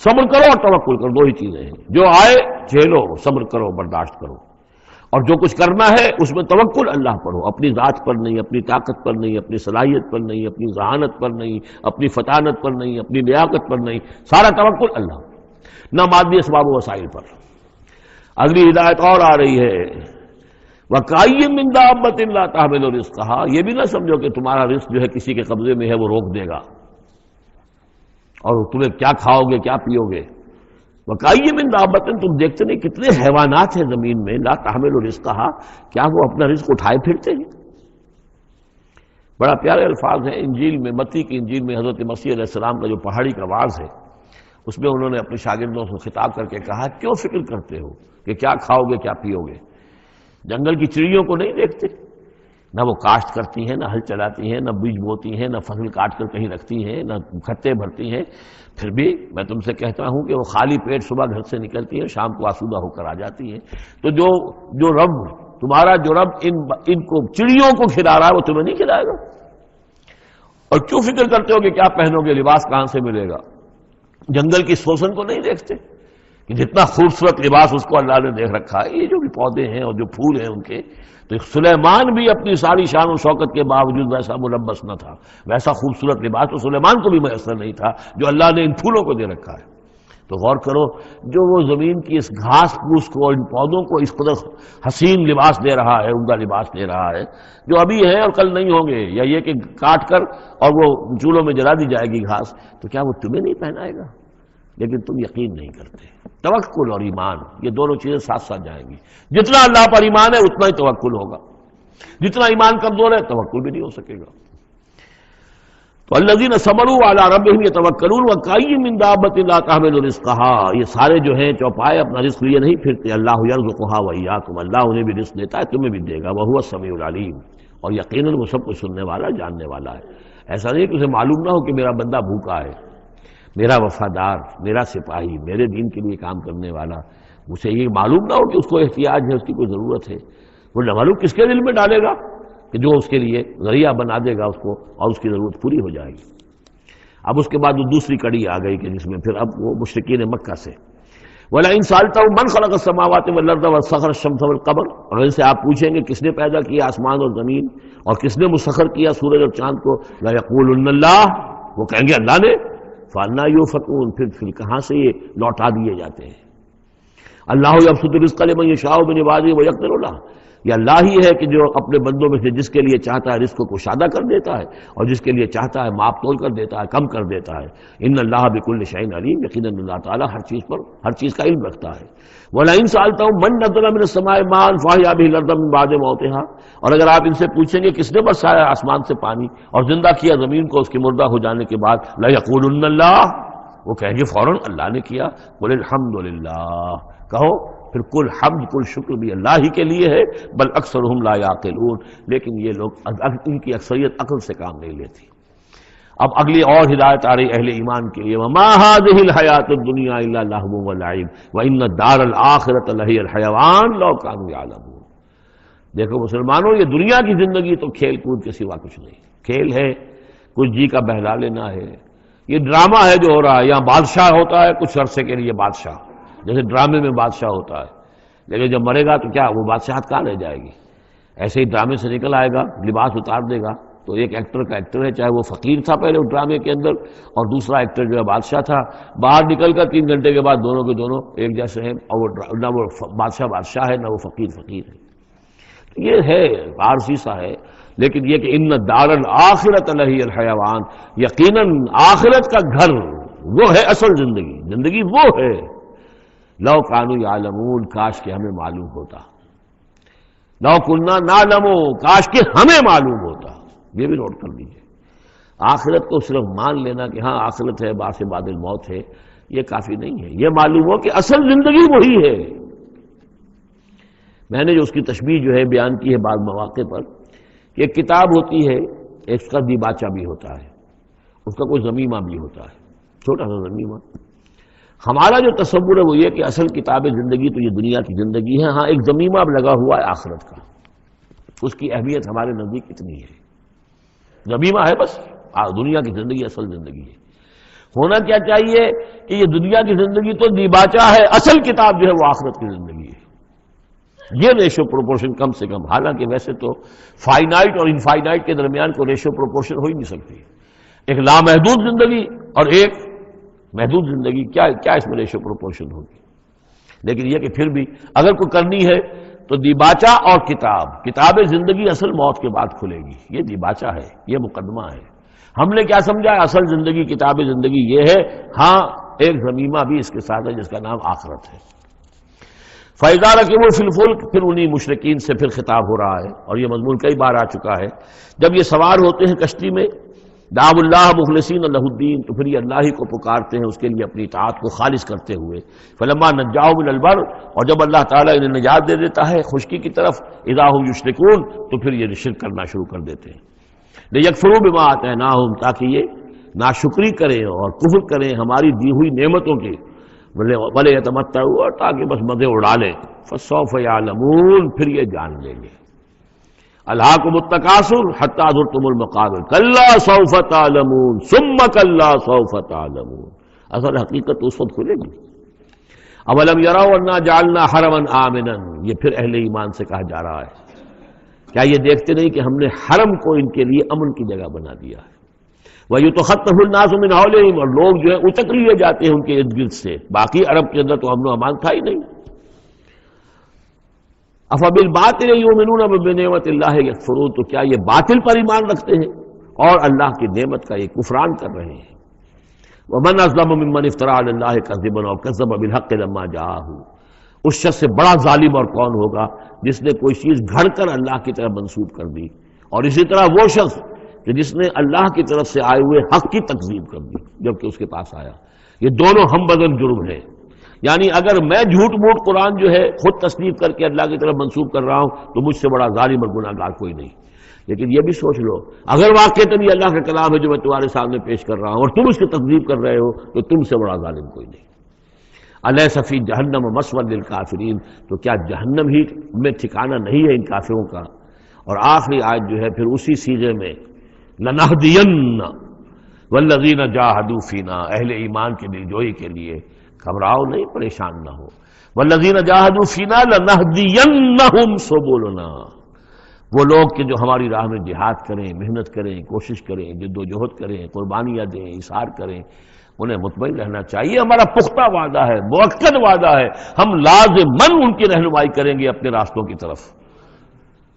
صبر کرو اور توکل کرو، دو ہی چیزیں ہیں، جو آئے جھیلو، صبر کرو، برداشت کرو، اور جو کچھ کرنا ہے اس میں توکل اللہ پر ہو، اپنی ذات پر نہیں، اپنی طاقت پر نہیں، اپنی صلاحیت پر نہیں، اپنی ذہانت پر نہیں، اپنی فطانت پر نہیں، اپنی لیاقت پر نہیں، سارا توکل اللہ، نہ مادی اسباب و وسائل پر۔ اگلی ہدایت اور آ رہی ہے، وَكَأَيٍّ مِّن دَابَّةٍ لَّا تَحْمِلُ رِزْقَهَا، یہ بھی نہ سمجھو کہ تمہارا رزق جو ہے کسی کے قبضے میں ہے وہ روک دے گا، اور تمہیں کیا کھاؤ گے کیا پیو گے۔ وَكَأَيٍّ مِّن دَابَّةٍ، تم دیکھتے نہیں کتنے حیوانات ہیں زمین میں، لَا تَحْمِلُ رِزْقَهَا، کیا وہ اپنا رزق اٹھائے پھرتے ہیں؟ بڑا پیارے الفاظ ہیں انجیل میں، متی کی انجیل میں حضرت مسیح علیہ السلام کا جو پہاڑی کا واعظ ہے، اس میں انہوں نے اپنے شاگردوں سے خطاب کر کے کہا، کیوں فکر کرتے ہو کہ کیا کھاؤ گے کیا پیو گے؟ جنگل کی چڑیوں کو نہیں دیکھتے؟ نہ وہ کاشت کرتی ہیں، نہ ہل چلاتی ہیں، نہ بیج بوتی ہیں، نہ فصل کاٹ کر کہیں رکھتی ہیں، نہ کھٹے بھرتی ہیں، پھر بھی میں تم سے کہتا ہوں کہ وہ خالی پیٹ صبح گھر سے نکلتی ہیں، شام کو آسودہ ہو کر آ جاتی ہیں۔ تو جو رب تمہارا جو رب ان کو چڑیوں کو کھلا رہا ہے وہ تمہیں نہیں کھلائے گا؟ اور کیوں فکر کرتے ہو کہ کیا پہنو گے، لباس کہاں سے ملے گا؟ جنگل کی سوسن کو نہیں دیکھتے کہ جتنا خوبصورت لباس اس کو اللہ نے دیکھ رکھا ہے؟ یہ جو بھی پودے ہیں اور جو پھول ہیں ان کے، تو سلیمان بھی اپنی ساری شان و شوکت کے باوجود ویسا ملبس نہ تھا، ویسا خوبصورت لباس تو سلیمان کو بھی میسر نہیں تھا جو اللہ نے ان پھولوں کو دے رکھا ہے۔ تو غور کرو، جو وہ زمین کی اس گھاس پھوس کو، ان پودوں کو اس قدر حسین لباس دے رہا ہے، عمدہ لباس دے رہا ہے، جو ابھی ہے اور کل نہیں ہوں گے، یا یہ کہ کاٹ کر اور وہ چولہوں میں جلا دی جائے گی گھاس، تو کیا وہ تمہیں نہیں پہنائے گا؟ لیکن تم یقین نہیں کرتے۔ توکل اور ایمان، یہ دونوں چیزیں ساتھ ساتھ جائیں گی۔ جتنا اللہ پر ایمان ہے اتنا ہی توکل ہوگا، جتنا ایمان کمزور ہے توکل بھی نہیں ہو سکے گا۔ تو الذین صبروا علی ربہم یتوکلون وکأی من دابۃ لا تحمل رزقها، یہ سارے جو ہیں چوپائے اپنا رزق لیے نہیں پھرتے، اللہ یرزقها وإیاکم، اللہ انہیں بھی رزق دیتا ہے، تمہیں بھی دے گا، وہو السمیع العلیم، اور یقیناً وہ سب کچھ سننے والا، جاننے والا ہے۔ ایسا نہیں کہ اسے معلوم نہ ہو کہ میرا بندہ بھوکا ہے، میرا وفادار، میرا سپاہی، میرے دین کے لیے کام کرنے والا، اسے یہ معلوم نہ ہو کہ اس کو احتیاج ہے، اس کی کوئی ضرورت ہے۔ وہ نہ معلوم کس کے دل میں ڈالے گا کہ جو اس کے لیے ذریعہ بنا دے گا اس کو، اور اس کی ضرورت پوری ہو جائے گی۔ اب اس کے بعد وہ دوسری کڑی آ گئی کہ جس میں پھر اب وہ مشرکین مکہ سے وَلَئِن سَأَلْتَهُم مَّنْ خَلَقَ السَّمَاوَاتِ وَالْأَرْضَ وَسَخَّرَ الشَّمْسَ وَالْقَمَرَ، اور ان سے آپ پوچھیں گے کس نے پیدا کیا آسمان اور زمین، اور کس نے مسخر کیا سورج اور چاند کو، لَيَقُولُنَّ اللَّهُ، وہ کہیں گے اللہ نے، فَأَنَّىٰ يُؤْفَكُونَ، پھر کہاں سے یہ لوٹا دیے جاتے ہیں۔ اللہ یبسط الرزق لمن یشاء من عباده ویقدر له، یہ اللہ ہی ہے کہ جو اپنے بندوں میں سے جس کے لیے چاہتا ہے رزق کو کشادہ کر دیتا ہے، اور جس کے لیے چاہتا ہے ماپ تول کر دیتا ہے، کم کر دیتا ہے۔ ان اللہ بکل شیء علیم، یقیناً اللہ تعالیٰ ہر چیز پر ہر چیز کا علم رکھتا ہے۔ وَلَئِن سَأَلْتَهُم مَّن نَّزَّلَ مِنَ السَّمَاءِ مَاءً فَأَحْيَا بِهِ الْأَرْضَ مِن بَعْدِ مَوْتِهَا، اور اگر آپ ان سے پوچھیں گے کس نے برسایا آسمان سے پانی اور زندہ کیا زمین کو اس کے مردہ ہو جانے کے بعد، لَيَقُولُنَّ اللَّهُ، وہ کہیں گے فوراً اللہ نے کیا۔ قُلِ الْحَمْدُ لِلَّهِ، کہو پھر کل حمد کل شکر بھی اللہ ہی کے لیے ہے، بل اکثرہم لا یعقلون، لیکن یہ لوگ ان کی اکثریت عقل سے کام نہیں لیتی۔ اب اگلی اور ہدایت آ رہی اہل ایمان کے لیے، وما هذه الحیاۃ الدنیا الا لہو ولعب وان الدار الآخرۃ لہی الحیوان لو کانوا یعلمون۔ دیکھو مسلمانوں، یہ دنیا کی زندگی تو کھیل کود کے سوا کچھ نہیں، کھیل ہے، کچھ جی کا بہلا لینا ہے، یہ ڈرامہ ہے جو ہو رہا ہے۔ یہاں بادشاہ ہوتا ہے کچھ عرصے کے لیے بادشاہ، جیسے ڈرامے میں بادشاہ ہوتا ہے، لیکن جب مرے گا تو کیا وہ بادشاہت کہاں رہ جائے گی؟ ایسے ہی ڈرامے سے نکل آئے گا، لباس اتار دے گا، تو ایک ایکٹر کا ایکٹر ہے، چاہے وہ فقیر تھا پہلے اس ڈرامے کے اندر، اور دوسرا ایکٹر جو ہے بادشاہ تھا، باہر نکل کر 3 گھنٹے کے بعد دونوں کے دونوں ایک جیسے ہیں، اور نہ وہ بادشاہ ہے نہ وہ فقیر ہے۔ یہ ہے عارضی سا ہے، لیکن یہ کہ ان الدار الآخرۃ لہی الحیوان، یقیناً آخرت کا گھر وہ ہے اصل زندگی وہ ہے۔ لو کانوا یعلمون، کاش کہ ہمیں معلوم ہوتا، لو کنا نعلم، کاش کہ ہمیں معلوم ہوتا۔ یہ بھی نوٹ کر لیجیے، آخرت کو صرف مان لینا کہ ہاں آخرت ہے، بعد بعد الموت ہے، یہ کافی نہیں ہے، یہ معلوم ہو کہ اصل زندگی وہی ہے۔ میں نے جو اس کی تشبیہ جو ہے بیان کی ہے بعض مواقع پر، کہ ایک کتاب ہوتی ہے، ایک اس کا دیباچہ بھی ہوتا ہے، اس کا کوئی ضمیمہ بھی ہوتا ہے، چھوٹا سا ضمیمہ۔ ہمارا جو تصور ہے وہ یہ کہ اصل کتاب زندگی تو یہ دنیا کی زندگی ہے، ہاں ایک ضمیمہ لگا ہوا ہے آخرت کا، اس کی اہمیت ہمارے نزدیک اتنی ہے، ضمیمہ ہے بس، دنیا کی زندگی اصل زندگی ہے۔ ہونا کیا چاہیے کہ یہ دنیا کی زندگی تو دیباچہ ہے، اصل کتاب جو ہے وہ آخرت کی زندگی ہے۔ یہ ریشو پروپورشن کم سے کم، حالانکہ ویسے تو فائنائٹ اور انفائنائٹ کے درمیان کوئی ریشو پروپورشن ہو ہی نہیں سکتی، ایک لامحدود زندگی اور ایک محدود زندگی، کیا اس میں ریشو پروپورشن ہوگی؟ لیکن یہ کہ پھر بھی اگر کوئی کرنی ہے تو دیباچہ اور کتاب زندگی اصل موت کے بعد کھلے گی، یہ دیباچہ ہے، یہ مقدمہ ہے۔ ہم نے کیا سمجھا ہے اصل زندگی کتاب زندگی یہ ہے، ہاں ایک ضمیمہ بھی اس کے ساتھ ہے جس کا نام آخرت ہے۔ فَإِذَا رَكِبُوا فِي الْفُلْكِ، پھر انہی مشرکین سے پھر خطاب ہو رہا ہے، اور یہ مضمون کئی بار آ چکا ہے۔ جب یہ سوار ہوتے ہیں کشتی میں، دعوا اللہ مخلصین لہ الدین، تو پھر یہ اللہ ہی کو پکارتے ہیں اس کے لیے اپنی اطاعت کو خالص کرتے ہوئے۔ فلما نجاہم الی البر، اور جب اللہ تعالیٰ انہیں نجات دے دیتا ہے خشکی کی طرف، اذا ہم یشرکون، تو پھر یہ شرک کرنا شروع کر دیتے ہیں۔ لیکفروا بما آتیناہم، تاکہ یہ ناشکری کریں اور کفر کریں ہماری دی ہوئی نعمتوں کی، ولی یتمتعوا، اور تاکہ بس مزے اڑا لیں۔ فسوف یعلمون، پھر یہ جان لیں گے۔ الہاکم التکاثر حتی زرتم المقابر کلا سوف تعلمون ثم کلا سوف تعلمون. اصل حقیقت اس وقت کھلے گی. اولم یروا انا جعلنا حرما آمنا، یہ پھر اہل ایمان سے کہا جا رہا ہے کیا یہ دیکھتے نہیں کہ ہم نے حرم کو ان کے لیے امن کی جگہ بنا دیا ہے. وَيُتَخَطَّفُ النَّاسُ مِنْ حَوْلِهِمْ، اور لوگ جو ہے اچک لیے جاتے ہیں ان کے ارد گرد سے. باقی عرب کے اندر تو امن و امان تھا ہی نہیں. أَفَبِالْبَاطِلِ يُؤْمِنُونَ وَبِنِعْمَةِ اللَّهِ يَكْفُرُونَ، تو کیا یہ باطل پر ایمان رکھتے ہیں اور اللہ کی نعمت کا یہ کفران کر رہے ہیں. وَمَنْ أَظْلَمُ مِمَّنِ افْتَرَىٰ عَلَى اللَّهِ كَذِبًا أَوْ كَذَّبَ بِالْحَقِّ لَمَّا جَاءَهُ، اس شخص سے بڑا ظالم اور کون ہوگا جس نے کوئی چیز گھڑ کر اللہ کی طرف منسوب کر دی، اور اسی طرح وہ شخص کہ جس نے اللہ کی طرف سے آئے ہوئے حق کی تکذیب کر دی جبکہ اس کے پاس آیا. یہ دونوں ہم بدن جرم ہے. یعنی اگر میں جھوٹ موٹ قرآن جو ہے خود تصنیف کر کے اللہ کی طرف منسوب کر رہا ہوں تو مجھ سے بڑا ظالم اور گناہ گار کوئی نہیں. لیکن یہ بھی سوچ لو اگر واقعتاً یہ اللہ کا کلام ہے جو میں تمہارے سامنے پیش کر رہا ہوں اور تم اس کی تکذیب کر رہے ہو تو تم سے بڑا ظالم کوئی نہیں. الیس فی جہنم مثوی للکافرین، تو کیا جہنم ہی میں ٹھکانہ نہیں ہے ان کافروں کا. اور آخری آیت جو ہے پھر اسی سیغے میں لنہدین والذین جاہدوا فینا، اہل ایمان کی دلجوئی کے لیے گھبراؤ نہیں، پریشان نہ ہو. والذین جاہدوا فینا لنہدینہم سبلنا، وہ لوگ کہ جو ہماری راہ میں جہاد کریں، محنت کریں، کوشش کریں، جد و جہد کریں، قربانیاں دیں، اثار کریں، انہیں مطمئن رہنا چاہیے ہمارا پختہ وعدہ ہے، مؤکد وعدہ ہے، ہم لازماً ان کی رہنمائی کریں گے اپنے راستوں کی طرف.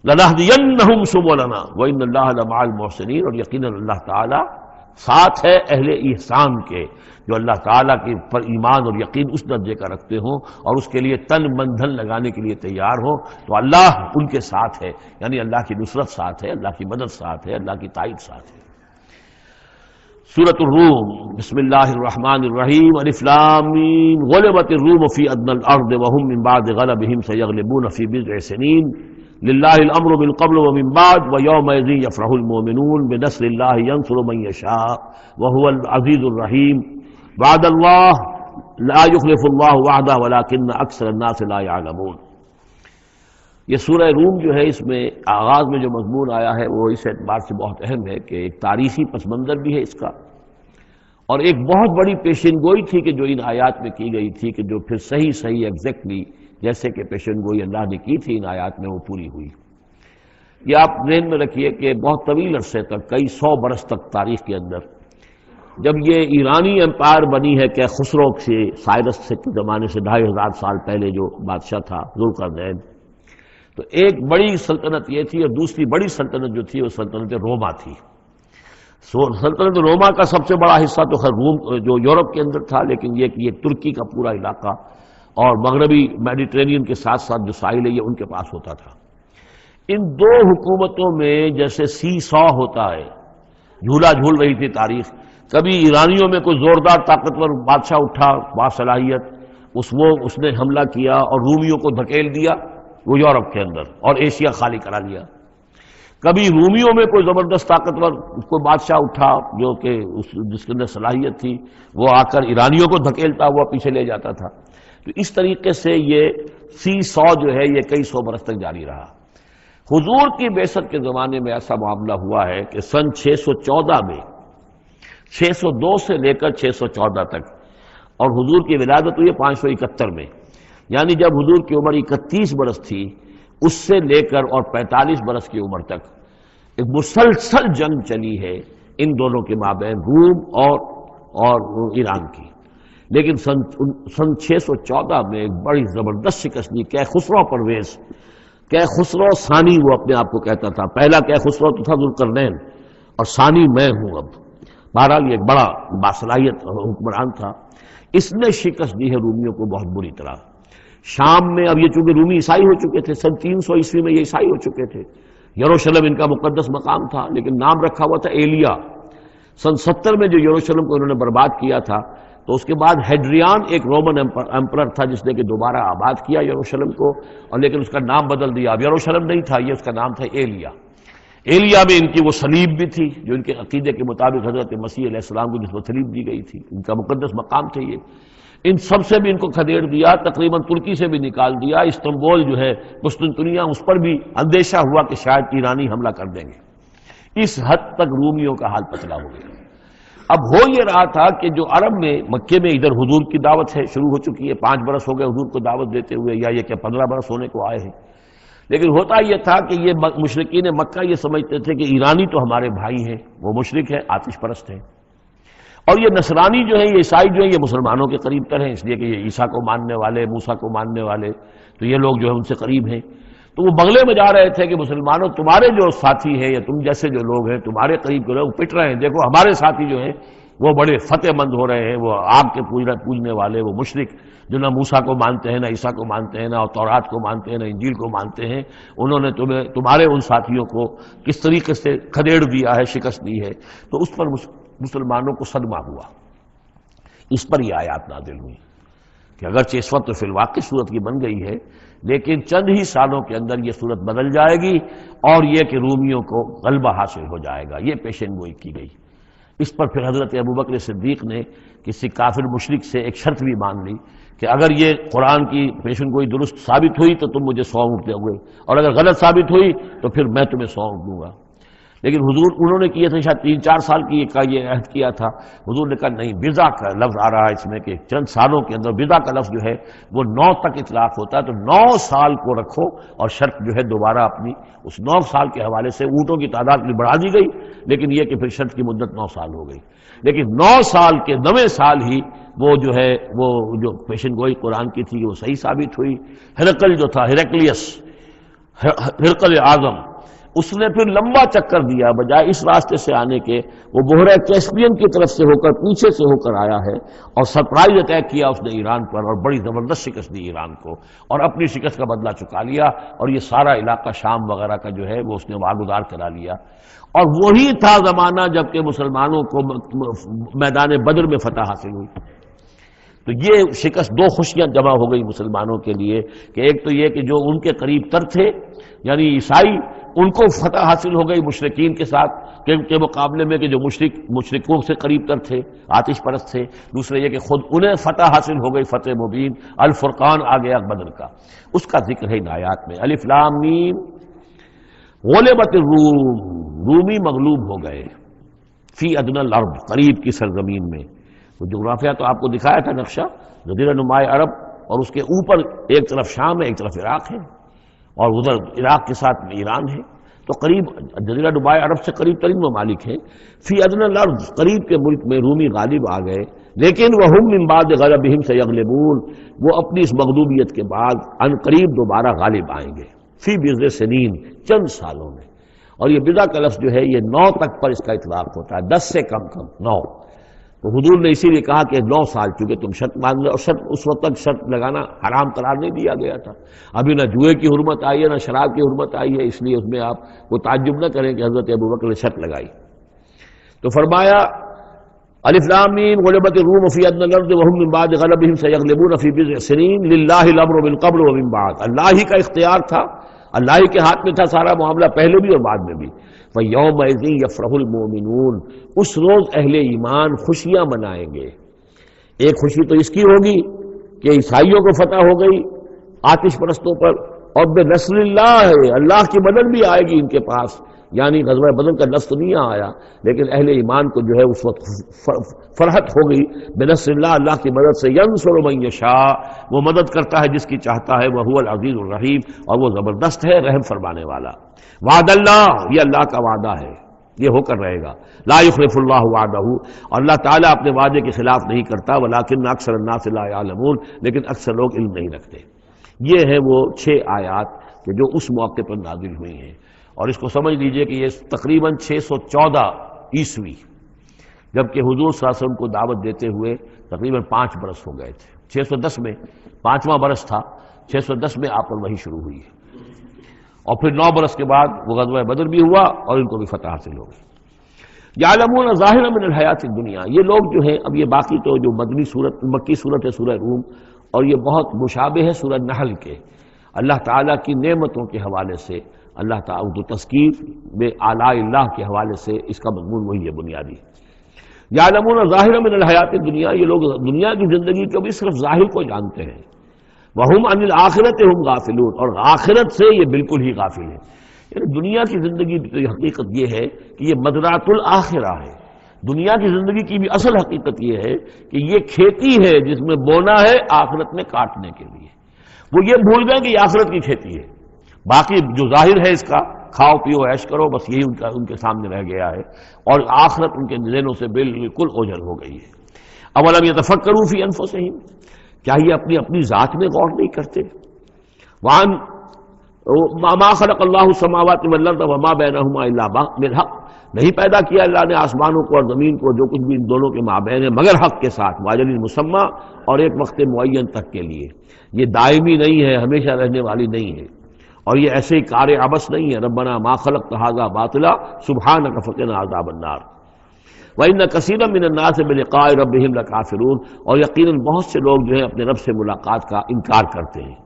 لنہدینہم سبلنا وان اللہ لمع المحسنین، اور یقیناً اللہ تعالیٰ ساتھ ہے اہل احسان کے، جو اللہ تعالیٰ کے پر ایمان اور یقین اس درجے کا رکھتے ہوں اور اس کے لیے تن من دھن لگانے کے لیے تیار ہوں تو اللہ ان کے ساتھ ہے. یعنی اللہ کی نصرت ساتھ ہے، اللہ کی مدد ساتھ ہے، اللہ کی تائید ساتھ ہے. سورۃ الروم، بسم اللہ الرحمن الرحیم. الف لام میم، غلبت الروم فی ادنی الارض وهم من بعد غلبهم سیغلبون فی بضع سنین للہ الامر من قبل ومن بعد ویومئذ یفرح المؤمنون بنصر اللہ ینصر من یشاء وهو العزیز الرحیم. وعد اللہ لا یخلف اللہ وعدہ ولکن اکثر الناس لا یعلمون. یہ سورہ روم جو ہے اس میں آغاز میں جو مضمون آیا ہے وہ اس اعتبار سے بہت اہم ہے کہ ایک تاریخی پس منظر بھی ہے اس کا، اور ایک بہت بڑی پیشن گوئی تھی کہ جو ان آیات میں کی گئی تھی کہ جو پھر صحیح ایگزیکٹلی جیسے کہ پیشن گوئی اللہ نے کی تھی ان آیات میں وہ پوری ہوئی. یہ آپ ذہن میں رکھیے کہ بہت طویل عرصے تک، کئی 100 برس تک تاریخ کے اندر، جب یہ ایرانی امپائر بنی ہے کہ خسرو سے سائرس سے کے زمانے سے 2500 سال پہلے جو بادشاہ تھا ذوالقرنین، تو ایک بڑی سلطنت یہ تھی اور دوسری بڑی سلطنت جو تھی وہ سلطنت روما تھی. سلطنت روما کا سب سے بڑا حصہ تو خیر روم جو یورپ کے اندر تھا، لیکن یہ ترکی کا پورا علاقہ اور مغربی میڈیٹرینین کے ساتھ ساتھ جو ساحل ہے یہ ان کے پاس ہوتا تھا. ان دو حکومتوں میں جیسے سی سو ہوتا ہے، جھولا جھول رہی تھی تاریخ. کبھی ایرانیوں میں کوئی زوردار طاقتور بادشاہ اٹھا باصلاحیت، اس نے حملہ کیا اور رومیوں کو دھکیل دیا وہ یورپ کے اندر اور ایشیا خالی کرا لیا. کبھی رومیوں میں کوئی زبردست طاقتور کوئی بادشاہ اٹھا جو کہ جس کے اندر صلاحیت تھی، وہ آ کر ایرانیوں کو دھکیلتا ہوا پیچھے لے جاتا تھا. تو اس طریقے سے یہ سی 100 جو ہے یہ کئی 100 برس تک جاری رہا. حضور کی بعثت کے زمانے میں ایسا معاملہ ہوا ہے کہ سن 614 میں، 602 سے لے کر 614 تک، اور حضور کی ولادت ہوئی 571 میں، یعنی جب حضور کی عمر 31 برس تھی اس سے لے کر اور 45 برس کی عمر تک ایک مسلسل جنگ چلی ہے ان دونوں کے مابین، روم اور ایران کی. لیکن سن 614 میں ایک بڑی زبردست شکست دی. خسرو پرویز، خسرو ثانی وہ اپنے آپ کو کہتا تھا. پہلا خسرو تو تھا ذوالقرنین اور ثانی میں ہوں. اب بہرحال یہ ایک بڑا باصلاحیت حکمران تھا. اس نے شکست دی ہے رومیوں کو بہت بری طرح. شام میں اب یہ چونکہ رومی عیسائی ہو چکے تھے، سن 300 عیسوی میں یہ عیسائی ہو چکے تھے. یروشلم ان کا مقدس مقام تھا لیکن نام رکھا ہوا تھا ایلیا. سن 70 میں جو یروشلم کو انہوں نے برباد کیا تھا تو اس کے بعد ہیڈریان ایک رومن امپرر تھا جس نے کہ دوبارہ آباد کیا یروشلم کو، اور لیکن اس کا نام بدل دیا. اب یروشلم نہیں تھا، یہ اس کا نام تھا ایلیا. ایلیا میں ان کی وہ صلیب بھی تھی جو ان کے عقیدے کے مطابق حضرت مسیح علیہ السلام کو جس کو صلیب دی گئی تھی، ان کا مقدس مقام تھا یہ. ان سب سے بھی ان کو کھدیڑ دیا، تقریباً ترکی سے بھی نکال دیا، استنبول جو ہے قسطنطنیہ، اس پر بھی اندیشہ ہوا کہ شاید ایرانی حملہ کر دیں گے۔ اس حد تک رومیوں کا حال پتلا ہو گیا۔ اب ہو یہ رہا تھا کہ جو عرب میں مکے میں ادھر حضور کی دعوت ہے، شروع ہو چکی ہے، 5 برس ہو گئے حضور کو دعوت دیتے ہوئے، یا یہ کہ 15 برس ہونے کو آئے ہیں، لیکن ہوتا یہ تھا کہ یہ مشرکین مکہ یہ سمجھتے تھے کہ ایرانی تو ہمارے بھائی ہیں، وہ مشرک ہیں، آتش پرست ہیں، اور یہ نصرانی جو ہیں، یہ عیسائی جو ہیں، یہ مسلمانوں کے قریب تر ہیں، اس لیے کہ یہ عیسیٰ کو ماننے والے، موسیٰ کو ماننے والے، تو یہ لوگ جو ہیں ان سے قریب ہیں۔ تو وہ بغلے میں جا رہے تھے کہ مسلمانوں، تمہارے جو ساتھی ہیں یا تم جیسے جو لوگ ہیں تمہارے قریب کے لوگ پٹ رہے ہیں، دیکھو ہمارے ساتھی جو ہیں وہ بڑے فتح مند ہو رہے ہیں، وہ آگ کے پوجنے والے، وہ مشرک جو نہ موسیٰ کو مانتے ہیں، نہ عیسیٰ کو مانتے ہیں، نہ تورات کو مانتے ہیں، نہ انجیل کو مانتے ہیں، انہوں نے تمہارے ان ساتھیوں کو کس طریقے سے کھدیڑ دیا ہے، شکست دی ہے۔ تو اس پر مسلمانوں کو صدمہ ہوا۔ اس پر یہ آیات نازل ہوئی کہ اگرچہ اس وقت تو فی الواقع صورت کی بن گئی ہے، لیکن چند ہی سالوں کے اندر یہ صورت بدل جائے گی، اور یہ کہ رومیوں کو غلبہ حاصل ہو جائے گا، یہ پیشن گوئی کی گئی۔ اس پر پھر حضرت ابوبکر صدیق نے کسی کافر مشرک سے ایک شرط بھی مان لی کہ اگر یہ قرآن کی پیشن گوئی درست ثابت ہوئی تو تم مجھے 100 اونٹ دو گے، اور اگر غلط ثابت ہوئی تو پھر میں تمہیں 100 اونٹ دوں گا۔ لیکن حضور انہوں نے کیے تھے، شاید 3-4 سال کی یہ عہد کیا تھا، حضور نے کہا نہیں، بضع کا لفظ آ رہا ہے اس میں کہ چند سالوں کے اندر، بضع کا لفظ جو ہے وہ 9 تک اطلاق ہوتا ہے، تو 9 سال کو رکھو، اور شرط جو ہے دوبارہ اپنی اس 9 سال کے حوالے سے اونٹوں کی تعداد بھی بڑھا دی گئی، لیکن یہ کہ پھر شرط کی مدت 9 سال ہو گئی۔ لیکن 9 سال کے 9ویں سال ہی وہ جو ہے وہ جو پیشن گوئی قرآن کی تھی وہ صحیح ثابت ہوئی۔ ہرقل جو تھا، ہرقل اعظم، اس نے پھر لمبا چکر دیا، بجائے اس راستے سے آنے کے وہ بحیرہ کیسپیئن کی طرف سے ہو کر، پیچھے سے ہو کر آیا ہے، اور سرپرائز اٹیک کیا اس نے ایران پر، اور بڑی زبردست شکست دی ایران کو، اور اپنی شکست کا بدلہ چکا لیا، اور یہ سارا علاقہ شام وغیرہ کا جو ہے وہ اس نے واگزار کرا لیا۔ اور وہی تھا زمانہ جب کہ مسلمانوں کو میدان بدر میں فتح حاصل ہوئی۔ تو یہ شکست، 2 خوشیاں جمع ہو گئی مسلمانوں کے لیے، کہ ایک تو یہ کہ جو ان کے قریب تر تھے یعنی عیسائی، ان کو فتح حاصل ہو گئی مشرکین کے ساتھ کے مقابلے میں، کہ جو مشرکوں سے قریب تر تھے، آتش پرست تھے۔ دوسرے یہ کہ خود انہیں فتح حاصل ہو گئی، فتح مبین، الفرقان آ گیا بدر کا، اس کا ذکر ہے ان آیات میں۔ الف لام میم، غلبت الروم، رومی مغلوب ہو گئے، فی ادنی الارض، قریب کی سرزمین میں۔ تو جغرافیہ تو آپ کو دکھایا تھا نقشہ، جزیرہ نمائے عرب، اور اس کے اوپر ایک طرف شام ہے، ایک طرف عراق ہے، اور ادھر عراق کے ساتھ میں ایران ہے، تو قریب جزیرہ نمائے عرب سے قریب ترین ممالک ہیں۔ فی ادنی الارض، قریب کے ملک میں رومی غالب آ گئے، لیکن وہم من بعد غلبہم سیغلبون، وہ اپنی اس مغلوبیت کے بعد ان قریب دوبارہ غالب آئیں گے، فی بضع سنین، چند سالوں میں۔ اور یہ بضع کا لفظ جو ہے یہ 9 تک پر اس کا اطلاق ہوتا ہے، 10 سے کم 9۔ تو حضور نے اسی لیے کہا کہ 9 سال، چونکہ تم شرط مان لو، اور شرط اس وقت تک شرط لگانا حرام قرار نہیں دیا گیا تھا، ابھی نہ جوئے کی حرمت آئی ہے، نہ شراب کی حرمت آئی ہے، اس لیے اس میں آپ کو تعجب نہ کریں کہ حضرت ابوبکر نے شرط لگائی۔ تو فرمایا الف لام میم، غلبت الروم فی ادنی الارض وهم من بعد غلبهم سیغلبون فی بضع سنین للہ الامر من قبل ومن بعد، اللہ ہی کا اختیار تھا، اللہ ہی کے ہاتھ میں تھا سارا معاملہ، پہلے بھی اور بعد میں بھی۔ فَيَوْمَئِذٍ يَفْرَحُ الْمُؤْمِنُونَ، اس روز اہل ایمان خوشیاں منائیں گے۔ ایک خوشی تو اس کی ہوگی کہ عیسائیوں کو فتح ہو گئی آتش پرستوں پر، اور بے نصر اللہ ہے، اللہ کی مدد بھی آئے گی ان کے پاس، یعنی غزوہ بدر کا لفظ نہیں آیا، لیکن اہل ایمان کو جو ہے اس وقت فرحت ہو گئی بے نصر اللہ، اللہ کی مدد سے، ینصر من یشاء، وہ مدد کرتا ہے جس کی چاہتا ہے، وہو العزیز الرحیم، اور وہ زبردست ہے، رحم فرمانے والا۔ وعد اللہ، یہ اللہ کا وعدہ ہے، یہ ہو کر رہے گا، لا یخلف اللہ وعدہ، اور اللہ تعالیٰ اپنے وعدے کے خلاف نہیں کرتا، ولکن اکثر الناس لا یعلمون، لیکن اکثر لوگ علم نہیں رکھتے۔ یہ ہیں وہ 6 آیات کہ جو اس موقع پر نازل ہوئی ہیں، اور اس کو سمجھ لیجئے کہ یہ تقریباً 614 عیسوی، جبکہ حضور صلی اللہ علیہ وسلم کو دعوت دیتے ہوئے تقریباً 5 برس ہو گئے تھے۔ 610 میں 5واں برس تھا، 610 میں آپ پر وحی شروع ہوئی ہے، اور پھر 9 برس کے بعد وہ غزوہ بدر بھی ہوا اور ان کو بھی فتح حاصل ہو گئی۔ یعلمون ظاہرا من الحیات الدنیا، یہ لوگ جو ہیں، اب یہ باقی تو جو مکی صورت ہے سورہ روم، اور یہ بہت مشابہ ہے سورہ نحل کے، اللہ تعالیٰ کی نعمتوں کے حوالے سے، اللہ تعالیٰ تو تذکیر میں آلاء اللہ کے حوالے سے اس کا مضمون وہی ہے بنیادی۔ یعلمون ظاہرا من الحیات الدنیا، یہ لوگ دنیا کی زندگی کو بھی صرف ظاہر کو جانتے ہیں، وہم عن الآخرۃ ہم غافلون، اور آخرت سے یہ بالکل ہی غافل ہیں۔ یعنی دنیا کی زندگی کی حقیقت یہ ہے کہ یہ مزرعۃ الآخرہ ہے، دنیا کی زندگی کی بھی اصل حقیقت یہ ہے کہ یہ کھیتی ہے جس میں بونا ہے آخرت میں کاٹنے کے لیے۔ وہ یہ بھول گئے کہ یہ آخرت کی کھیتی ہے، باقی جو ظاہر ہے اس کا کھاؤ پیو عیش کرو، بس یہی ان کے سامنے رہ گیا ہے، اور آخرت ان کے ذہنوں سے بالکل اوجھل ہو گئی ہے۔ اولم یتفکروا فی انفسہم، کیا یہ اپنی ذات میں غور نہیں کرتے؟ وان ما خلق اللہ السماوات والارض وما بینہما الا بالحق، نہیں پیدا کیا اللہ نے آسمانوں کو اور زمین کو، جو کچھ بھی ان دونوں کے مابین ہے، مگر حق کے ساتھ، واجل مسمى، اور ایک وقت معین تک کے لیے۔ یہ دائمی نہیں ہے، ہمیشہ رہنے والی نہیں ہے، اور یہ ایسے ہی کار عبث نہیں ہے۔ ربنا ما خلقت ھذا باطلا سبحانک فقنا عذاب النار وان کثیرا من الناس بلقاء ربهم لکافرون، اور یقیناً بہت سے لوگ جو ہیں اپنے رب سے ملاقات کا انکار کرتے ہیں۔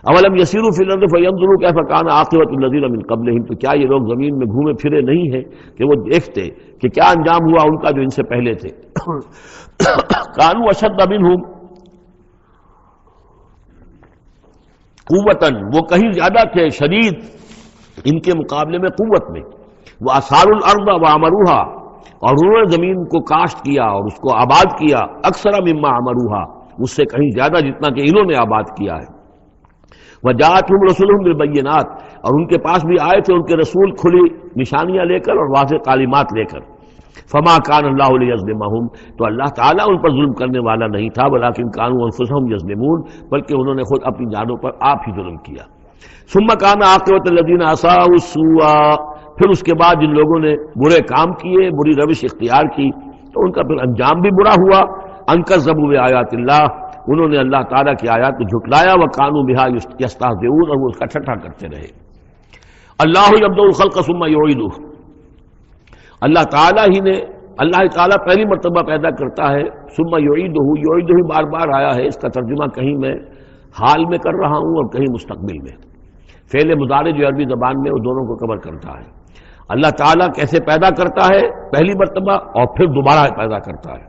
اولم یسیروا فی الارض فینظروا کیف کان عاقبۃ الذین من قبلہم، تو کیا یہ لوگ زمین میں گھومے پھرے نہیں ہیں کہ وہ دیکھتے کہ کیا انجام ہوا ان کا جو ان سے پہلے تھے۔ کانوا اشد منہم قوتاً، وہ کہیں زیادہ تھے شدید ان کے مقابلے میں قوت میں، وہ اثاروا الارض وعمروها، اور انہوں نے زمین کو کاشت کیا اور اس کو آباد کیا، اکثر مما عمروها، اس سے کہیں زیادہ جتنا کہ انہوں نے آباد کیا ہے۔ وجاءتهم رسلهم بالبینات، اور ان کے پاس بھی آئے تھے ان کے رسول کھلی نشانیاں لے کر اور واضح تعلیمات لے کر۔ فما کان اللہ لیظلمہم، تو اللہ تعالیٰ ان پر ظلم کرنے والا نہیں تھا، ولکن کانوا انفسہم یظلمون، بلکہ انہوں نے خود اپنی جانوں پر آپ ہی ظلم کیا۔ ثم کان عاقبۃ الذین اساءوا السوء، پھر اس کے بعد جن لوگوں نے برے کام کیے، بری روش اختیار کی، تو ان کا پھر انجام بھی برا ہوا۔ ان کذبوا بآیات اللہ، انہوں نے اللہ تعالیٰ کی آیات کو جھٹلایا، وکانوا بہا یستہزئون، اور وہ اس کا ٹھٹھا کرتے رہے۔ اللہ یبدأ الخلق ثم یعیدہ، اللہ تعالیٰ پہلی مرتبہ پیدا کرتا ہے، ثم یعیدہ، یعیدہ بار بار آیا ہے، اس کا ترجمہ کہیں میں حال میں کر رہا ہوں اور کہیں مستقبل میں۔ فعل مضارع جو عربی زبان میں وہ دونوں کو کور کرتا ہے۔ اللہ تعالیٰ کیسے پیدا کرتا ہے؟ پہلی مرتبہ، اور پھر دوبارہ پیدا کرتا ہے،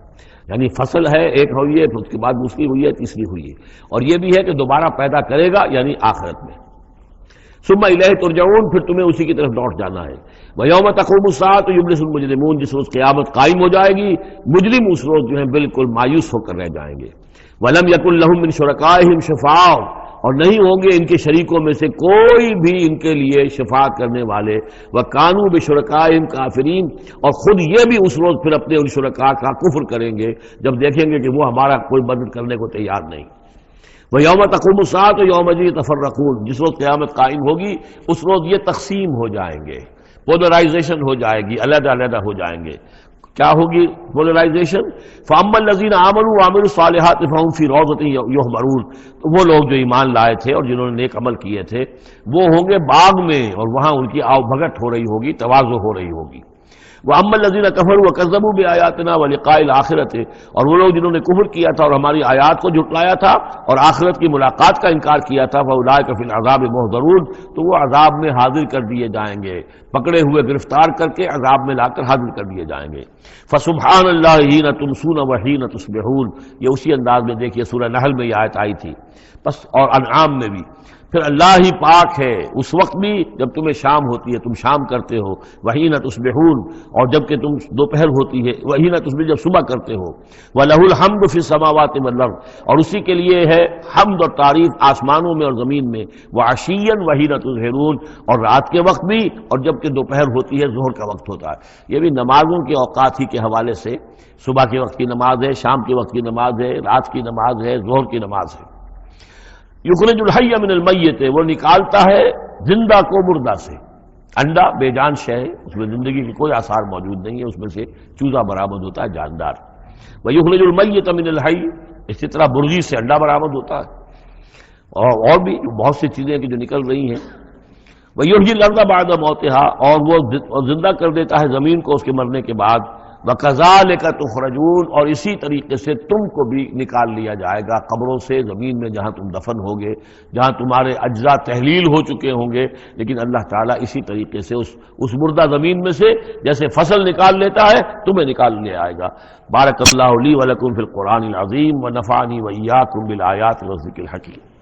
یعنی فصل ہے ایک ہوئی ہے، پھر اس کے بعد دوسری ہوئی ہے، تیسری ہوئی ہے، اور یہ بھی ہے کہ دوبارہ پیدا کرے گا، یعنی آخرت میں۔ ثم الیہ ترجعون، پھر تمہیں اسی کی طرف لوٹ جانا ہے۔ ویوم تقوم الساعۃ یبلس المجرمون، جس روز قیامت قائم ہو جائے گی، مجرم اس روز جو ہیں بالکل مایوس ہو کر رہ جائیں گے۔ ولم یکن لہم من شرکائہم شفاع، اور نہیں ہوں گے ان کے شریکوں میں سے کوئی بھی ان کے لیے شفاعت کرنے والے۔ وکانوا بشرکائہم کافرین، اور خود یہ بھی اس روز پھر اپنے ان شرکاء کا کفر کریں گے جب دیکھیں گے کہ وہ ہمارا کوئی مدد کرنے کو تیار نہیں۔ وَيَوْمَ تَقُومُ السَّاعَةُ يَوْمَئِذٍ يَتَفَرَّقُونَ، جس روز قیامت قائم ہوگی اس روز یہ تقسیم ہو جائیں گے، پولرائزیشن ہو جائے گی، علیحدہ علیحدہ ہو جائیں گے۔ کیا ہوگی پولرائزیشن؟ فَأَمَّا الَّذِينَ آمَنُوا وَعَمِلُوا الصَّالِحَاتِ فَهُمْ فِي رَوْضَةٍ يُحْبَرُونَ، تو وہ لوگ جو ایمان لائے تھے اور جنہوں نے نیک عمل کیے تھے وہ ہوں گے باغ میں، اور وہاں ان کی آؤ بھگت ہو رہی ہوگی، تواضع ہو رہی ہوگی۔ وَأَمَّا الَّذِينَ كَفَرُوا وَكَذَّبُوا بِآيَاتِنَا وَلِقَاءِ الْآخِرَةِ، اور وہ لوگ جنہوں نے کفر کیا تھا اور ہماری آیات کو جھٹلایا تھا اور آخرت کی ملاقات کا انکار کیا تھا، فَأُولَٰئِكَ فِي الْعَذَابِ مُحْضَرُونَ، تو وہ عذاب میں حاضر کر دیے جائیں گے، پکڑے ہوئے گرفتار کر کے عذاب میں لا کر حاضر کر دیے جائیں گے۔ فَسُبْحَانَ اللَّهِ حِينَ تُمْسُونَ وَحِينَ تُصْبِحُونَ، یہ اسی انداز میں دیکھیے سورہ نحل میں یہ آیت آئی تھی، بس اور انعام میں بھی۔ پھر اللہ ہی پاک ہے اس وقت بھی جب تمہیں شام ہوتی ہے، تم شام کرتے ہو، وحین تصبحون، اور جب کہ تم دوپہر ہوتی ہے، وحین تصبح جب صبح کرتے ہو، وَلَهُ الْحَمْدُ فِي السَّمَاوَاتِ وَالْأَرْضِ، اور اسی کے لیے ہے حمد اور تعریف آسمانوں میں اور زمین میں، وَعَشِيًّا وَحِينَ تُظْهِرُونَ، اور رات کے وقت بھی اور جب کہ دوپہر ہوتی ہے، ظہر کا وقت ہوتا ہے۔ یہ بھی نمازوں کے اوقات ہی کے حوالے سے، صبح کے وقت کی نماز ہے، شام کے وقت کی نماز ہے، رات کی نماز ہے، ظہر کی نماز ہے۔ یخرج الحی من المیت، وہ نکالتا ہے زندہ کو مردہ سے۔ انڈا بے جان شے ہے، اس میں زندگی کے کوئی آثار موجود نہیں ہے، اس میں سے چوزہ برآمد ہوتا ہے جاندار۔ ویخرج المیت من الحی، اسی طرح مرغی سے انڈا برآمد ہوتا ہے، اور بھی بہت سی چیزیں کہ جو نکل رہی ہیں۔ ویحیی الارض بعد موتہا، اور وہ زندہ کر دیتا ہے زمین کو اس کے مرنے کے بعد۔ وَكَذَلِكَ تُخْرَجُونَ، اور اسی طریقے سے تم کو بھی نکال لیا جائے گا قبروں سے، زمین میں جہاں تم دفن ہوگے، جہاں تمہارے اجزاء تحلیل ہو چکے ہوں گے، لیکن اللہ تعالیٰ اسی طریقے سے اس مردہ زمین میں سے جیسے فصل نکال لیتا ہے تمہیں نکال لے آئے گا۔ بارک اللہ لی ولکم فی القرآن العظیم ونفعنی وإیاکم بالآیات والذکر الحکیم۔